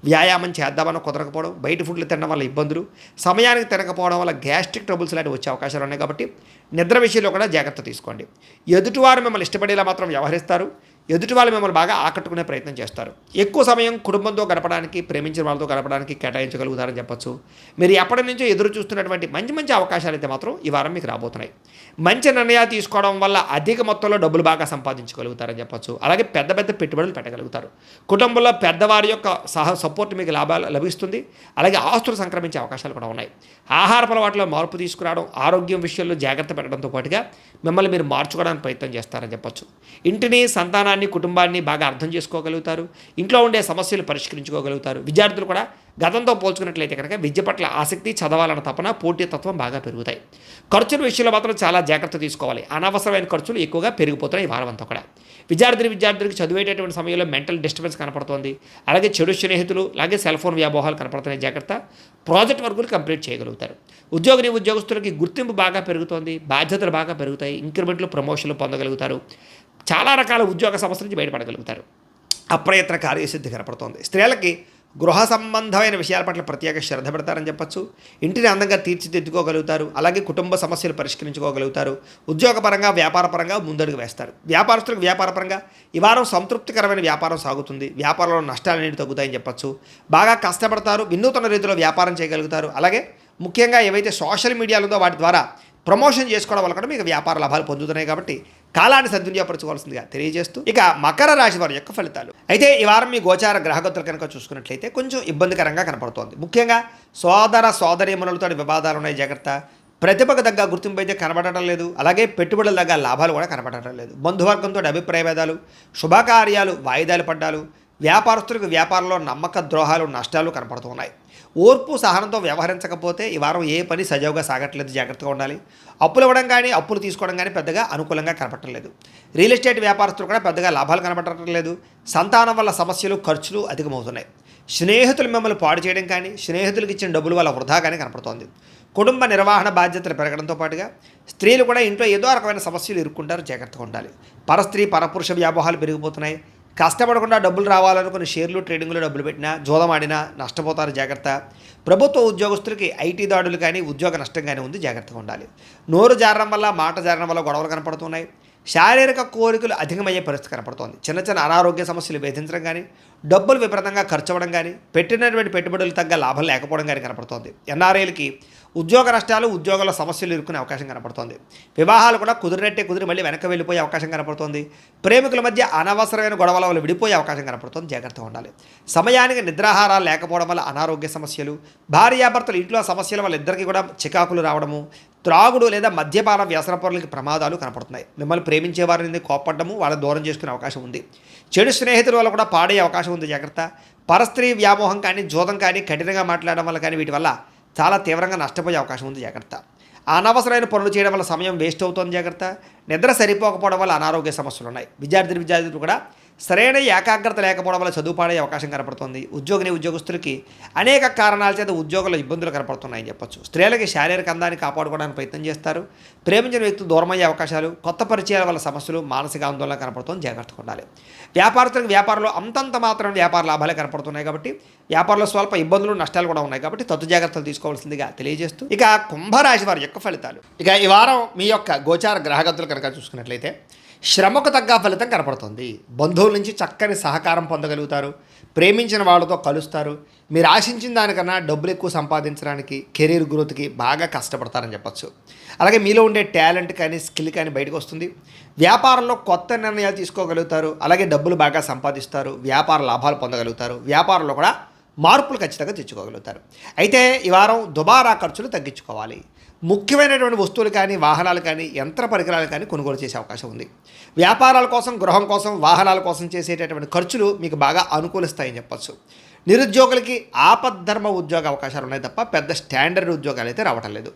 వ్యాయామం చేద్దామని కుదరకపోవడం, బయట ఫుడ్లు తినడం వల్ల ఇబ్బందులు, సమయానికి తినకపోవడం వల్ల గ్యాస్ట్రిక్ ట్రబుల్స్ లాంటివి వచ్చే అవకాశాలు ఉన్నాయి కాబట్టి నిద్ర విషయంలో కూడా జాగ్రత్త తీసుకోండి. ఎదుటివారు మిమ్మల్ని ఇష్టపడేలా మాత్రం వ్యవహరిస్తారు. ఎదుటి వాళ్ళు మిమ్మల్ని బాగా ఆకట్టుకునే ప్రయత్నం చేస్తారు. ఎక్కువ సమయం కుటుంబంతో గడపడానికి, ప్రేమించిన వాళ్ళతో గడపడానికి కేటాయించగలుగుతారని చెప్పచ్చు. మీరు ఎప్పటి నుంచో ఎదురు చూస్తున్నటువంటి మంచి మంచి అవకాశాలు అయితే మాత్రం ఈ వారం మీకు రాబోతున్నాయి. మంచి నిర్ణయాలు తీసుకోవడం వల్ల అధిక మొత్తంలో డబ్బులు బాగా సంపాదించగలుగుతారని చెప్పచ్చు. అలాగే పెద్ద పెద్ద పెట్టుబడులు పెట్టగలుగుతారు. కుటుంబంలో పెద్దవారి యొక్క సపోర్ట్ మీకు లాభాలు లభిస్తుంది. అలాగే ఆస్తులు సంక్రమించే అవకాశాలు కూడా ఉన్నాయి. ఆహార అలవాట్లో మార్పు తీసుకురావడం, ఆరోగ్యం విషయంలో జాగ్రత్త పెట్టడంతో పాటుగా మిమ్మల్ని మీరు మార్చుకోవడానికి ప్రయత్నం చేస్తారని చెప్పచ్చు. ఇంటిని, సంతానాన్ని, కుటుంబాన్ని బాగా అర్థం చేసుకోగలుగుతారు. ఇంట్లో ఉండే సమస్యలు పరిష్కరించుకోగలుగుతారు. విద్యార్థులు కూడా గతంతో పోల్చుకున్నట్లయితే కనుక విద్య పట్ల ఆసక్తి, చదవాలన్న తపన, పోటీతత్వం బాగా పెరుగుతాయి. ఖర్చుల విషయంలో మాత్రం చాలా జాగ్రత్త తీసుకోవాలి. అనవసరమైన ఖర్చులు ఎక్కువగా పెరిగిపోతున్నాయి ఈ వారం అంతా కూడా. విద్యార్థులకు చదివేటటువంటి సమయంలో మెంటల్ డిస్టర్బెన్స్ కనపడుతోంది. అలాగే చెడు స్నేహితులు, అలాగే సెల్ ఫోన్ వ్యామోహాలు కనపడుతున్నాయి. జాగ్రత్త. ప్రాజెక్ట్ వర్కులు కంప్లీట్ చేయగలుగుతారు. ఉద్యోగస్తులకి గుర్తింపు బాగా పెరుగుతోంది. బాధ్యతలు బాగా పెరుగుతాయి. ఇంక్రిమెంట్లు, ప్రమోషన్లు పొందగలుగుతారు. చాలా రకాల ఉద్యోగ సమస్యల నుంచి బయటపడగలుగుతారు. అప్రయత్న కార్యసిద్ధి కనపడుతోంది. స్త్రీలకి గృహ సంబంధమైన విషయాల పట్ల ప్రత్యేక శ్రద్ధ పెడతారని చెప్పచ్చు. ఇంటిని అందంగా తీర్చిదిద్దుకోగలుగుతారు. అలాగే కుటుంబ సమస్యలు పరిష్కరించుకోగలుగుతారు. ఉద్యోగపరంగా, వ్యాపారపరంగా ముందడుగు వేస్తారు. వ్యాపారస్తులకు వ్యాపారపరంగా ఈ వారం సంతృప్తికరమైన వ్యాపారం సాగుతుంది. వ్యాపారంలో నష్టాలు అనేవి తగ్గుతాయని చెప్పచ్చు. బాగా కష్టపడతారు. వినూతన రీతిలో వ్యాపారం చేయగలుగుతారు. అలాగే ముఖ్యంగా ఏవైతే సోషల్ మీడియాలో ఉందో వాటి ద్వారా ప్రమోషన్ చేసుకోవడం వల్ల కూడా మీకు వ్యాపార లాభాలు పొందుతున్నాయి కాబట్టి కాలాన్ని సద్వినియోగపరచుకోవాల్సిందిగా తెలియజేస్తూ ఇక మకర రాశి వారి యొక్క ఫలితాలు. అయితే ఈ వారం మీ గోచార గ్రహగతులు కనుక చూసుకున్నట్లయితే కొంచెం ఇబ్బందికరంగా కనపడుతోంది. ముఖ్యంగా సోదర సోదరీమణులతో వివాదాలు ఉన్నాయి. జాగ్రత్త. ప్రతిభకు తగ్గ గుర్తింపు అయితే కనబడటం లేదు. అలాగే పెట్టుబడుల తగ్గ లాభాలు కూడా కనబడటం లేదు. బంధువర్గంతో అభిప్రాయ భేదాలు, శుభకార్యాలు వాయిదాలు పడ్డాలు, వ్యాపారస్తులకు వ్యాపారంలో నమ్మక ద్రోహాలు, నష్టాలు కనపడుతున్నాయి. ఓర్పు సహనంతో వ్యవహరించకపోతే ఈ వారం ఏ పని సజావుగా సాగట్లేదు. జాగ్రత్తగా ఉండాలి. అప్పులు ఇవ్వడం కానీ, అప్పులు తీసుకోవడం కానీ పెద్దగా అనుకూలంగా కనపడటం లేదు. రియల్ ఎస్టేట్ వ్యాపారస్తులు కూడా పెద్దగా లాభాలు కనపడటం లేదు. సంతానం వల్ల సమస్యలు, ఖర్చులు అధికమవుతున్నాయి. స్నేహితులు మిమ్మల్ని పాడు చేయడం కానీ, స్నేహితులకు ఇచ్చిన డబ్బుల వల్ల వృధా కానీ కనపడుతోంది. కుటుంబ నిర్వహణ బాధ్యతలు పెరగడంతో పాటుగా స్త్రీలు కూడా ఇంట్లో ఏదో రకమైన సమస్యలు ఇరుక్కుంటారు. జాగ్రత్తగా ఉండాలి. పరస్త్రీ పరపురుష వ్యామోహాలు పెరిగిపోతున్నాయి. కష్టపడకుండా డబ్బులు రావాలనుకుని షేర్లు, ట్రేడింగ్లో డబ్బులు పెట్టినా, జోదం ఆడినా నష్టపోతారు. జాగ్రత్త. ప్రభుత్వ ఉద్యోగస్తులకి ఐటీ దాడులు కానీ, ఉద్యోగ నష్టం కానీ ఉంది. జాగ్రత్తగా ఉండాలి. నోరు జారడం వల్ల, మాట జారడం వల్ల గొడవలు కనపడుతున్నాయి. శారీరక కోరికలు అధికమయ్యే పరిస్థితి కనపడుతోంది. చిన్న చిన్న అనారోగ్య సమస్యలు వేధించడం కానీ, డబ్బులు విపరీతంగా ఖర్చు అవ్వడం కానీ, పెట్టినటువంటి పెట్టుబడులు తగ్గ లాభం లేకపోవడం కానీ కనపడుతోంది. ఎన్ఆర్ఐలకి ఉద్యోగ నష్టాలు, ఉద్యోగాల సమస్యలు ఇరుక్కునే అవకాశం కనపడుతోంది. వివాహాలు కూడా కుదిరి మళ్ళీ వెనక్కి వెళ్ళిపోయే అవకాశం కనపడుతోంది. ప్రేమికుల మధ్య అనవసరమైన గొడవల వల్ల విడిపోయే అవకాశం కనపడుతోంది. జాగ్రత్తగా ఉండాలి. సమయానికి నిద్రాహారాలు లేకపోవడం వల్ల అనారోగ్య సమస్యలు, భార్యాభర్తలు ఇంట్లో సమస్యల వల్ల ఇద్దరికి కూడా చికాకులు రావడము, త్రాగుడు లేదా మద్యపాన వ్యసన పరులకి ప్రమాదాలు కనపడుతున్నాయి. మిమ్మల్ని ప్రేమించే వారిని కోప్పడము, వాళ్ళని దూరం చేసుకునే అవకాశం ఉంది. చెడు స్నేహితుల వల్ల కూడా పాడే అవకాశం ఉంది. జాగ్రత్త. పరస్త్రీ వ్యామోహం కానీ, జోదం కానీ, కఠినంగా మాట్లాడడం వల్ల కానీ వీటి వల్ల చాలా తీవ్రంగా నష్టపోయే అవకాశం ఉంది. జాగ్రత్త. అనవసరమైన పనులు చేయడం వల్ల సమయం వేస్ట్ అవుతుంది. జాగ్రత్త. నిద్ర సరిపోకపోవడం వల్ల అనారోగ్య సమస్యలు ఉన్నాయి. విద్యార్థులు కూడా సరైన ఏకాగ్రత లేకపోవడం వల్ల చదువు పాడే అవకాశం కనపడుతుంది. ఉద్యోగస్తులకి అనేక కారణాల చేత ఉద్యోగంలో ఇబ్బందులు కనపడుతున్నాయని చెప్పొచ్చు. స్త్రీలకి శారీరక అందాన్ని కాపాడుకోవడానికి ప్రయత్నం చేస్తారు. ప్రేమించిన వ్యక్తులు దూరమయ్యే అవకాశాలు, కొత్త పరిచయాల వల్ల సమస్యలు, మానసిక ఆందోళన కనపడుతుంది. జాగ్రత్తగా ఉండాలి. వ్యాపారస్తులకు వ్యాపారంలో అంతంత మాత్రం వ్యాపార లాభాలే కనపడుతున్నాయి కాబట్టి వ్యాపారంలో స్వల్ప ఇబ్బందులు, నష్టాలు కూడా ఉన్నాయి కాబట్టి తత్తు జాగ్రత్తలు తీసుకోవాల్సిందిగా తెలియజేస్తూ ఇక కుంభరాశి వారి యొక్క ఫలితాలు. ఇక ఈ వారం మీ యొక్క గోచార గ్రహగతులు కనుక చూసుకున్నట్లయితే శ్రమకు తగ్గ ఫలితం కనపడుతుంది. బంధువుల నుంచి చక్కని సహకారం పొందగలుగుతారు. ప్రేమించిన వాళ్ళతో కలుస్తారు. మీరు ఆశించిన దానికన్నా డబ్బులు ఎక్కువ సంపాదించడానికి, కెరీర్ గ్రోత్కి బాగా కష్టపడతారని చెప్పచ్చు. అలాగే మీలో ఉండే టాలెంట్ కానీ స్కిల్ కానీ బయటకు వస్తుంది. వ్యాపారంలో కొత్త నిర్ణయాలు తీసుకోగలుగుతారు. అలాగే డబ్బులు బాగా సంపాదిస్తారు. వ్యాపార లాభాలు పొందగలుగుతారు. వ్యాపారంలో కూడా మార్పులు ఖచ్చితంగా తెచ్చుకోగలుగుతారు. అయితే ఈ వారం దుబారా ఖర్చులు తగ్గించుకోవాలి. ముఖ్యమైనటువంటి వస్తువులు కానీ, వాహనాలు కానీ, యంత్ర పరికరాలు కానీ కొనుగోలు చేసే అవకాశం ఉంది. వ్యాపారాల కోసం, గృహం కోసం, వాహనాల కోసం చేసేటటువంటి ఖర్చులు మీకు బాగా అనుకూలిస్తాయని చెప్పచ్చు. నిరుద్యోగులకి ఆపద్ధర్మ ఉద్యోగ అవకాశాలు ఉన్నాయి తప్ప పెద్ద స్టాండర్డ్ ఉద్యోగాలు అయితే రావటం లేదు.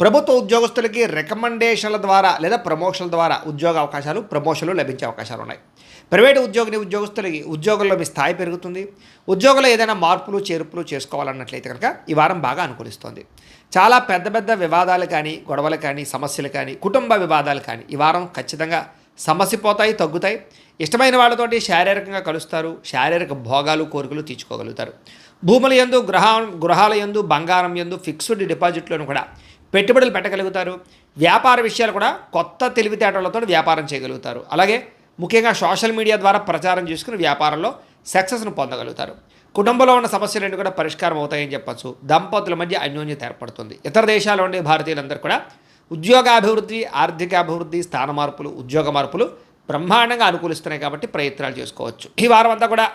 ప్రభుత్వ ఉద్యోగస్తులకి రికమెండేషన్ల ద్వారా లేదా ప్రమోషన్ల ద్వారా ఉద్యోగ అవకాశాలు, ప్రమోషన్లు లభించే అవకాశాలు ఉన్నాయి. ప్రైవేటు ఉద్యోగులకి ఉద్యోగంలో మీ స్థాయి పెరుగుతుంది. ఉద్యోగంలో ఏదైనా మార్పులు, చేర్పులు చేసుకోవాలన్నట్లయితే కనుక ఈ వారం బాగా అనుకూలిస్తుంది. చాలా పెద్ద పెద్ద వివాదాలు కానీ, గొడవలు కానీ, సమస్యలు కానీ, కుటుంబ వివాదాలు కానీ ఈ వారం ఖచ్చితంగా సమసిపోతాయి, తగ్గుతాయి. ఇష్టమైన వాళ్ళతోటి శారీరకంగా కలుస్తారు. శారీరక భోగాలు, కోరికలు తీర్చుకోగలుగుతారు. భూముల యందు, గృహాల యందు, బంగారం యందు, ఫిక్స్డ్ డిపాజిట్లను కూడా పెట్టుబడులు పెట్టగలుగుతారు. వ్యాపార విషయాలు కూడా కొత్త తెలివితేటలతో వ్యాపారం చేయగలుగుతారు. అలాగే ముఖ్యంగా సోషల్ మీడియా ద్వారా ప్రచారం చేసుకుని వ్యాపారంలో సక్సెస్ను పొందగలుగుతారు. కుటుంబంలో ఉన్న సమస్యలన్నీ కూడా పరిష్కారం అవుతాయని చెప్పచ్చు. దంపతుల మధ్య అన్యోన్యత ఏర్పడుతుంది. ఇతర దేశాల్లో ఉండే భారతీయులందరూ కూడా ఉద్యోగాభివృద్ధి, ఆర్థికాభివృద్ధి, స్థాన మార్పులు, ఉద్యోగ మార్పులు బ్రహ్మాండంగా అనుకూలిస్తున్నాయి కాబట్టి ప్రయత్నాలు చేసుకోవచ్చు. ఈ వారం అంతా కూడా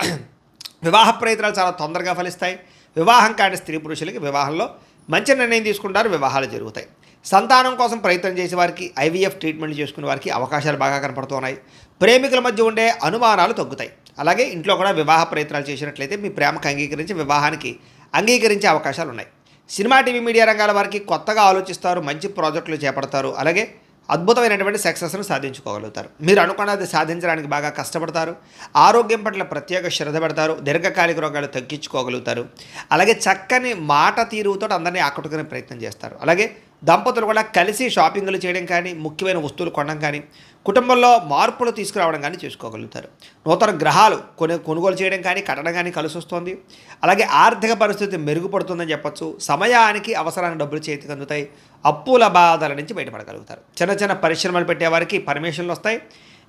వివాహ ప్రయత్నాలు చాలా తొందరగా ఫలిస్తాయి. వివాహం కాని స్త్రీ పురుషులకి వివాహంలో మంచి నిర్ణయం తీసుకుంటారు. వివాహాలు జరుగుతాయి. సంతానం కోసం ప్రయత్నం చేసే వారికి, ఐవీఎఫ్ ట్రీట్మెంట్ చేసుకునే వారికి అవకాశాలు బాగా కనపడుతున్నాయి. ప్రేమికుల మధ్య ఉండే అనుమానాలు తగ్గుతాయి. అలాగే ఇంట్లో కూడా వివాహ ప్రయత్నాలు చేసినట్లయితే మీ ప్రేమకు అంగీకరించి వివాహానికి అంగీకరించే అవకాశాలు ఉన్నాయి. సినిమా, టీవీ, మీడియా రంగాల వారికి కొత్తగా ఆలోచిస్తారు. మంచి ప్రాజెక్టులు చేపడతారు. అలాగే అద్భుతమైనటువంటి సక్సెస్ను సాధించుకోగలుగుతారు. మీరు అనుకున్నది సాధించడానికి బాగా కష్టపడతారు. ఆరోగ్యం పట్ల ప్రత్యేక శ్రద్ధ పెడతారు. దీర్ఘకాలిక రోగాలు తగ్గించుకోగలుగుతారు. అలాగే చక్కని మాట తీరుతో అందరినీ ఆకట్టుకునే ప్రయత్నం చేస్తారు. అలాగే దంపతులు కూడా కలిసి షాపింగ్లు చేయడం కానీ, ముఖ్యమైన వస్తువులు కొనడం కానీ, కుటుంబంలో మార్పులు తీసుకురావడం కానీ చేసుకోగలుగుతారు. నూతన గ్రహాలు కొనుగోలు చేయడం కానీ, కట్టడం కానీ కలిసి వస్తుంది. అలాగే ఆర్థిక పరిస్థితి మెరుగుపడుతుందని చెప్పచ్చు. సమయానికి అవసరానికి డబ్బులు చేతికి అందుతాయి. అప్పుల బాధల నుంచి బయటపడగలుగుతారు. చిన్న చిన్న పరిశ్రమలు పెట్టేవారికి పర్మిషన్లు వస్తాయి.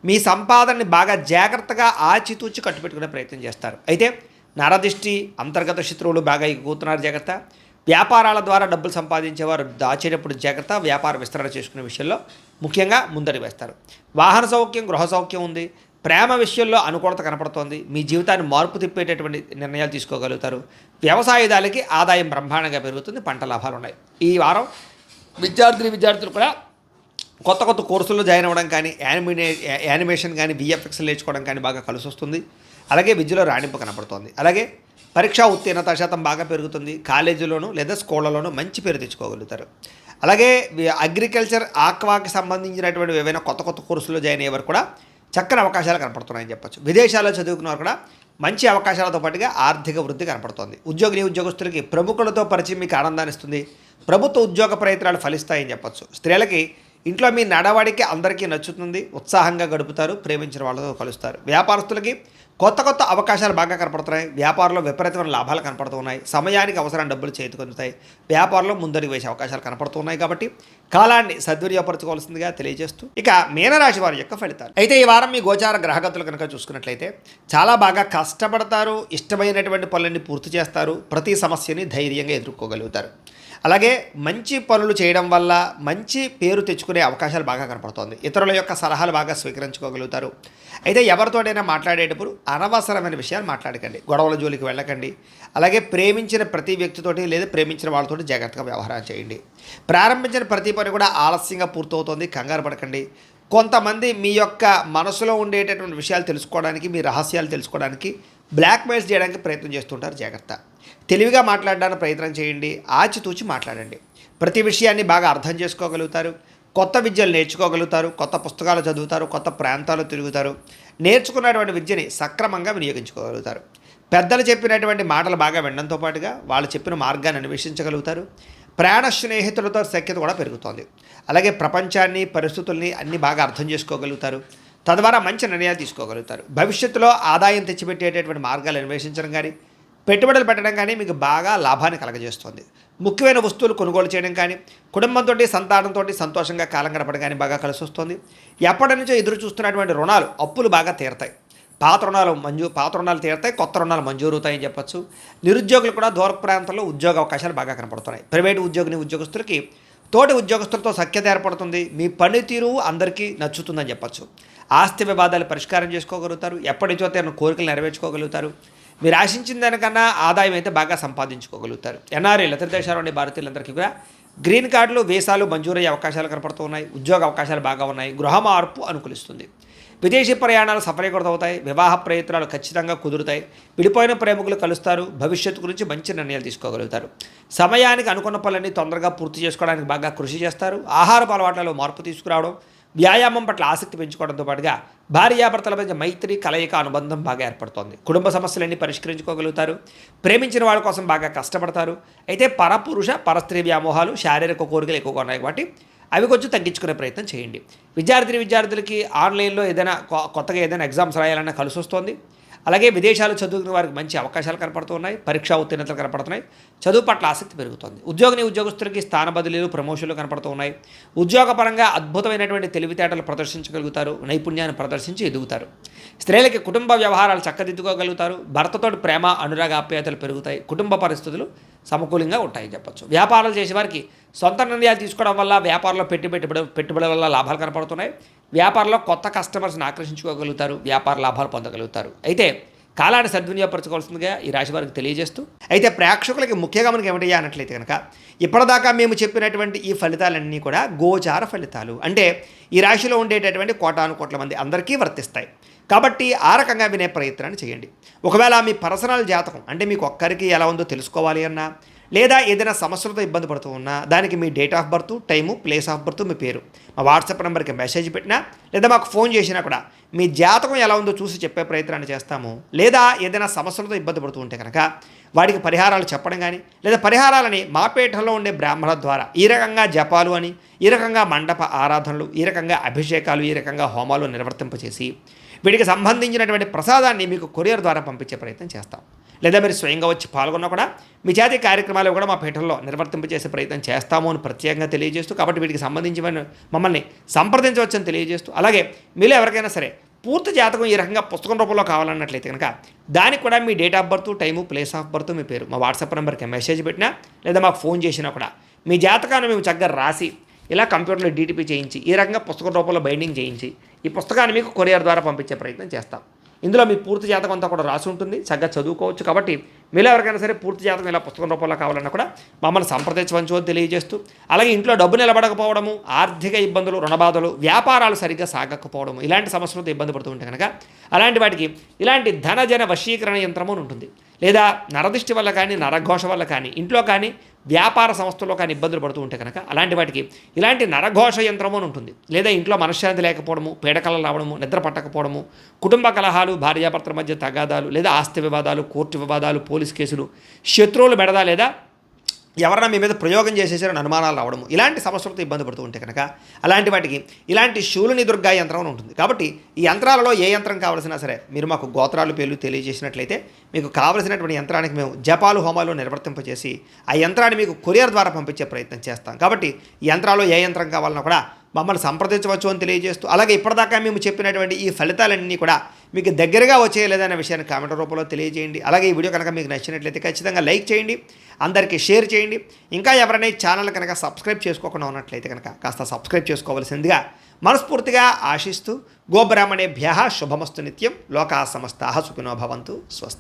మీ సంపాదనని బాగా జాగ్రత్తగా ఆచితూచి కట్టుపెట్టుకునే ప్రయత్నం చేస్తారు. అయితే నరదిష్టి, అంతర్గత శత్రువులు బాగా ఎగుతున్నారు, జాగ్రత్త. వ్యాపారాల ద్వారా డబ్బులు సంపాదించేవారు దాచేటప్పుడు జాగ్రత్త. వ్యాపార విస్తరణ చేసుకునే విషయంలో ముఖ్యంగా ముందరి వేస్తారు. వాహన సౌఖ్యం, గృహ సౌఖ్యం ఉంది. ప్రేమ విషయంలో అనుకూలత కనపడుతోంది. మీ జీవితాన్ని మార్పు తిప్పేటటువంటి నిర్ణయాలు తీసుకోగలుగుతారు. వ్యవసాయదాలకి ఆదాయం బ్రహ్మాండంగా పెరుగుతుంది. పంట లాభాలు ఉన్నాయి. ఈ వారం విద్యార్థులు కూడా కొత్త కొత్త కోర్సుల్లో జాయిన్ అవ్వడం కానీ, యానిమేషన్ కానీ, విఎఫ్ఎక్స్ నేర్చుకోవడం కానీ బాగా కలిసి వస్తుంది. అలాగే విద్యలో రాణింపు కనపడుతోంది. అలాగే పరీక్షా ఉత్తీర్ణత శాతం బాగా పెరుగుతుంది. కాలేజీలోనూ లేదా స్కూళ్ళలోనూ మంచి పేరు తెచ్చుకోగలుగుతారు. అలాగే అగ్రికల్చర్, ఆక్వాకి సంబంధించినటువంటి ఏవైనా కొత్త కొత్త కోర్సుల్లో జాయిన్ అయ్యేవారు కూడా చక్కని అవకాశాలు కనపడుతున్నాయని చెప్పచ్చు. విదేశాల్లో చదువుకున్నవారు కూడా మంచి అవకాశాలతో పాటుగా ఆర్థిక వృద్ధి కనపడుతోంది. ఉద్యోగస్తులకి ప్రముఖులతో పరిచయం మీకు ఆనందాన్ని ఇస్తుంది. ప్రభుత్వ ఉద్యోగ ప్రయత్నాలు ఫలిస్తాయని చెప్పచ్చు. స్త్రీలకి ఇంట్లో మీ నడవడికి అందరికీ నచ్చుతుంది. ఉత్సాహంగా గడుపుతారు. ప్రేమించిన వాళ్ళతో కలుస్తారు. వ్యాపారస్తులకి కొత్త కొత్త అవకాశాలు బాగా కనపడుతున్నాయి. వ్యాపారంలో విపరీతమైన లాభాలు కనపడుతున్నాయి. సమయానికి అవసరం డబ్బులు చేతికి అందుతాయి. వ్యాపారంలో ముందరికి వేసే అవకాశాలు కనపడుతున్నాయి. కాబట్టి కాలాన్ని సద్వినియోగపరచుకోవాల్సిందిగా తెలియజేస్తూ ఇక మీనరాశి వారి యొక్క ఫలితాలు. అయితే ఈ వారం మీ గోచార గ్రహగతులు కనుక చూసుకున్నట్లయితే చాలా బాగా కష్టపడతారు. ఇష్టమైనటువంటి పనులన్నీ పూర్తి చేస్తారు. ప్రతి సమస్యని ధైర్యంగా ఎదుర్కోగలుగుతారు. అలాగే మంచి పనులు చేయడం వల్ల మంచి పేరు తెచ్చుకునే అవకాశాలు బాగా కనపడుతోంది. ఇతరుల యొక్క సలహాలు బాగా స్వీకరించుకోగలుగుతారు. అయితే ఎవరితోనైనా మాట్లాడేటప్పుడు అనవసరమైన విషయాలు మాట్లాడకండి. గొడవల జోలికి వెళ్ళకండి. అలాగే ప్రేమించిన ప్రతి వ్యక్తితోటి లేదా ప్రేమించిన వాళ్ళతోటి జాగ్రత్తగా వ్యవహారం చేయండి. ప్రారంభించిన ప్రతి పని కూడా ఆలస్యంగా పూర్తవుతోంది. కంగారు పడకండి. కొంతమంది మీ యొక్క మనసులో ఉండేటటువంటి విషయాలు తెలుసుకోవడానికి, మీ రహస్యాలు తెలుసుకోవడానికి బ్లాక్మెయిల్స్ చేయడానికి ప్రయత్నం చేస్తుంటారు. జాగ్రత్త. తెలివిగా మాట్లాడడానికి ప్రయత్నం చేయండి. ఆచితూచి మాట్లాడండి. ప్రతి విషయాన్ని బాగా అర్థం చేసుకోగలుగుతారు. కొత్త విద్యలు నేర్చుకోగలుగుతారు. కొత్త పుస్తకాలు చదువుతారు. కొత్త ప్రాంతాలు తిరుగుతారు. నేర్చుకున్నటువంటి విద్యని సక్రమంగా వినియోగించుకోగలుగుతారు. పెద్దలు చెప్పినటువంటి మాటలు బాగా వినడంతో పాటుగా వాళ్ళు చెప్పిన మార్గాన్ని అన్వేషించగలుగుతారు. ప్రాణ స్నేహితులతో సఖ్యత కూడా పెరుగుతోంది. అలాగే ప్రపంచాన్ని, పరిస్థితుల్ని అన్నీ బాగా అర్థం చేసుకోగలుగుతారు. తద్వారా మంచి నిర్ణయాలు తీసుకోగలుగుతారు. భవిష్యత్తులో ఆదాయం తెచ్చిపెట్టేటటువంటి మార్గాలు అన్వేషించడం కానీ, పెట్టుబడులు పెట్టడం కానీ మీకు బాగా లాభాన్ని కలగజేస్తుంది. ముఖ్యమైన వస్తువులు కొనుగోలు చేయడం కానీ, కుటుంబంతో సంతానంతో సంతోషంగా కాలం గడపడం కానీ బాగా కలిసి వస్తుంది. ఎప్పటి నుంచో ఎదురు చూస్తున్నటువంటి రుణాలు, అప్పులు బాగా తీరతాయి. పాత రుణాలు తీరతాయి, కొత్త రుణాలు మంజూరవుతాయని చెప్పొచ్చు. నిరుద్యోగులు కూడా దూర ప్రాంతాల్లో ఉద్యోగ అవకాశాలు బాగా కనపడుతున్నాయి. ప్రైవేటు ఉద్యోగస్తులకి తోటి ఉద్యోగస్తులతో సఖ్యత ఏర్పడుతుంది. మీ పనితీరు అందరికీ నచ్చుతుందని చెప్పొచ్చు. ఆస్తి వివాదాలు పరిష్కారం చేసుకోగలుగుతారు. ఎప్పటి నుంచో తీరిన కోరికలు నెరవేర్చుకోగలుగుతారు. మీరు ఆశించిన దానికన్నా ఆదాయం అయితే బాగా సంపాదించుకోగలుగుతారు. ఎన్ఆర్ఐలు ఇతర దేశాల నుండి భారతీయులందరికీ కూడా గ్రీన్ కార్డులు, వీసాలు మంజూరయ్యే అవకాశాలు కనపడుతూ ఉన్నాయి. ఉద్యోగ అవకాశాలు బాగా ఉన్నాయి. గృహ మార్పు అనుకూలిస్తుంది. విదేశీ ప్రయాణాలు సఫలీకృతమవుతాయి. వివాహ ప్రయత్నాలు ఖచ్చితంగా కుదురుతాయి. విడిపోయిన ప్రేమికులు కలుస్తారు. భవిష్యత్తు గురించి మంచి నిర్ణయాలు తీసుకోగలుగుతారు. సమయానికి అనుకున్న పనులన్నీ తొందరగా పూర్తి చేసుకోవడానికి బాగా కృషి చేస్తారు. ఆహారపు అలవాట్లలో మార్పు తీసుకురావడం, వ్యాయామం పట్ల ఆసక్తి పెంచుకోవడంతో పాటుగా భార్యాభర్తల మధ్య మైత్రి, కలయిక, అనుబంధం బాగా ఏర్పడుతోంది. కుటుంబ సమస్యలన్నీ పరిష్కరించుకోగలుగుతారు. ప్రేమించిన వాళ్ళ కోసం బాగా కష్టపడతారు. అయితే పరపురుష పరస్త్రీ వ్యామోహాలు, శారీరక కోరికలు ఎక్కువగా ఉన్నాయి కాబట్టి అవి కొంచెం తగ్గించుకునే ప్రయత్నం చేయండి. విద్యార్థులకి ఆన్లైన్లో కొత్తగా ఏదైనా ఎగ్జామ్స్ రాయాలన్నా కలిసి వస్తుంది. అలాగే విదేశాలు చదువుకునే వారికి మంచి అవకాశాలు కనపడుతున్నాయి. పరీక్షా ఉత్తీర్ణతలు కనపడుతున్నాయి. చదువు పట్ల ఆసక్తి పెరుగుతుంది. ఉద్యోగస్తులకి స్థాన బదిలీలు, ప్రమోషన్లు కనపడుతూ ఉన్నాయి. ఉద్యోగపరంగా అద్భుతమైనటువంటి తెలివితేటలు ప్రదర్శించగలుగుతారు. నైపుణ్యాన్ని ప్రదర్శించి ఎదుగుతారు. స్త్రీలకి కుటుంబ వ్యవహారాలు చక్కదిద్దుకోగలుగుతారు. భర్తతోటి ప్రేమ, అనురాగ, ఆప్యాయతలు పెరుగుతాయి. కుటుంబ పరిస్థితులు సమకూలంగా ఉంటాయని చెప్పొచ్చు. వ్యాపారాలు చేసేవారికి సొంత నిర్ణయాలు తీసుకోవడం వల్ల, వ్యాపారంలో పెట్టుబడి వల్ల లాభాలు కనపడుతున్నాయి. వ్యాపారంలో కొత్త కస్టమర్స్ని ఆకర్షించుకోగలుగుతారు. వ్యాపార లాభాలు పొందగలుగుతారు. అయితే కాలాన్ని సద్వినియోగపరచుకోవాల్సిందిగా ఈ రాశి వారికి తెలియజేస్తూ, అయితే ప్రేక్షకులకి ముఖ్యంగా మనకి ఏమిటయ్యా అన్నట్లయితే కనుక ఇప్పటిదాకా మేము చెప్పినటువంటి ఈ ఫలితాలన్నీ కూడా గోచార ఫలితాలు. అంటే ఈ రాశిలో ఉండేటటువంటి కోటానుకోట్ల మంది అందరికీ వర్తిస్తాయి. కాబట్టి ఆ రకంగా వినే ప్రయత్నాన్ని చేయండి. ఒకవేళ మీ పర్సనల్ జాతకం అంటే మీకు ఒక్కరికి ఎలా ఉందో తెలుసుకోవాలి అన్నా, లేదా ఏదైనా సమస్యలతో ఇబ్బంది పడుతూ ఉన్నా, దానికి మీ date of birth, time, place of birth, మీ పేరు మా వాట్సాప్ నెంబర్కి మెసేజ్ పెట్టినా, లేదా మాకు ఫోన్ చేసినా కూడా మీ జాతకం ఎలా ఉందో చూసి చెప్పే ప్రయత్నాన్ని చేస్తాము. లేదా ఏదైనా సమస్యలతో ఇబ్బంది పడుతూ ఉంటే కనుక వాటికి పరిహారాలు చెప్పడం కానీ, లేదా పరిహారాలని మా పీఠంలో ఉండే బ్రాహ్మణుల ద్వారా ఈ రకంగా జపాలు అని, ఈ రకంగా మండప ఆరాధనలు, ఈ రకంగా అభిషేకాలు, ఈ రకంగా హోమాలు నిర్వర్తింపచేసి వీటికి సంబంధించినటువంటి ప్రసాదాన్ని మీకు కొరియర్ ద్వారా పంపించే ప్రయత్నం చేస్తాం. లేదా మీరు స్వయంగా వచ్చి పాల్గొన్నా కూడా మీ జాతీయ కార్యక్రమాలు కూడా మా పీఠంలో నిర్వర్తింపజేసే ప్రయత్నం చేస్తాము అని ప్రత్యేకంగా తెలియజేస్తూ, కాబట్టి వీటికి సంబంధించి మమ్మల్ని సంప్రదించవచ్చని తెలియజేస్తూ, అలాగే మీలో ఎవరికైనా సరే పూర్తి జాతకం ఈ రకంగా పుస్తకం రూపంలో కావాలన్నట్లయితే కనుక దానికి కూడా మీ date of birth, time, place of birth, మీ పేరు మా వాట్సాప్ నెంబర్కి మెసేజ్ పెట్టినా, లేదా మాకు ఫోన్ చేసినా కూడా మీ జాతకాన్ని మేము చక్కగా రాసి ఇలా కంప్యూటర్లో డీటీపీ చేయించి ఈ రకంగా పుస్తకం రూపంలో బైండింగ్ చేయించి ఈ పుస్తకాన్ని మీకు కొరియర్ ద్వారా పంపించే ప్రయత్నం చేస్తాం. ఇందులో మీ పూర్తి జాతకం అంతా కూడా రాసి ఉంటుంది. చక్కగా చదువుకోవచ్చు. కాబట్టి మీలో ఎవరికైనా సరే పూర్తి జాతకం ఇలా పుస్తకం రూపంలో కావాలన్నా కూడా మమ్మల్ని సంప్రదించవచ్చు అని తెలియజేస్తూ, అలాగే ఇంట్లో డబ్బు నిలబడకపోవడము, ఆర్థిక ఇబ్బందులు, రుణబాధలు, వ్యాపారాలు సరిగ్గా సాగకపోవడము, ఇలాంటి సమస్యలతో ఇబ్బంది పడుతూ ఉంటే కనుక అలాంటి వాటికి ఇలాంటి ధనజన వశీకరణ యంత్రము ఉంటుంది. లేదా నరదిష్టి వల్ల కానీ, నరఘోష వల్ల కానీ, ఇంట్లో కానీ వ్యాపార సంస్థల్లో కానీ ఇబ్బందులు పడుతూ ఉంటే కనుక అలాంటి వాటికి ఇలాంటి నరఘోష యంత్రము అని ఉంటుంది. లేదా ఇంట్లో మనశ్శాంతి లేకపోవడము, పీడకలలు రావడము, నిద్ర పట్టకపోవడము, కుటుంబ కలహాలు, భార్యాభర్తల మధ్య తగాదాలు, లేదా ఆస్తి వివాదాలు, కోర్టు వివాదాలు, పోలీస్ కేసులు, శత్రువులు బెడద, లేదా ఎవరైనా మీ మీద ప్రయోగం చేసేసారని అనుమానాలు రావడము, ఇలాంటి సమస్యలతో ఇబ్బంది పడుతూ ఉంటే కనుక అలాంటి వాటికి ఇలాంటి శూలిని దుర్గా యంత్రం అని ఉంటుంది. కాబట్టి ఈ యంత్రాలలో ఏ యంత్రం కావాల్సినా సరే మీరు మాకు గోత్రాలు పేర్లు తెలియజేసినట్లయితే మీకు కావలసినటువంటి యంత్రానికి మేము జపాలు, హోమాలు నిర్వర్తింపజేసి ఆ యంత్రాన్ని మీకు కొరియర్ ద్వారా పంపించే ప్రయత్నం చేస్తాం. కాబట్టి ఈ యంత్రాల్లో ఏ యంత్రం కావాలన్నా కూడా మమ్మల్ని సంప్రదించవచ్చు అని తెలియజేస్తూ, అలాగే ఇప్పటిదాకా మేము చెప్పినటువంటి ఈ ఫలితాలన్నీ కూడా మీకు దగ్గరగా వచ్చేయలేదనే విషయాన్ని కామెంట్ రూపంలో తెలియజేయండి. అలాగే ఈ వీడియో కనుక మీకు నచ్చినట్లయితే ఖచ్చితంగా లైక్ చేయండి, అందరికీ షేర్ చేయండి. ఇంకా ఎవరైనా ఈ ఛానల్ కనుక సబ్స్క్రైబ్ చేసుకోకుండా ఉన్నట్లయితే కనుక కాస్త సబ్స్క్రైబ్ చేసుకోవాల్సిందిగా మనస్ఫూర్తిగా ఆశిస్తూ, గోబ్రాహ్మణేభ్యః శుభమస్తు నిత్యం, లోకా సమస్తాః సుఖినో భవంతు, స్వస్తి.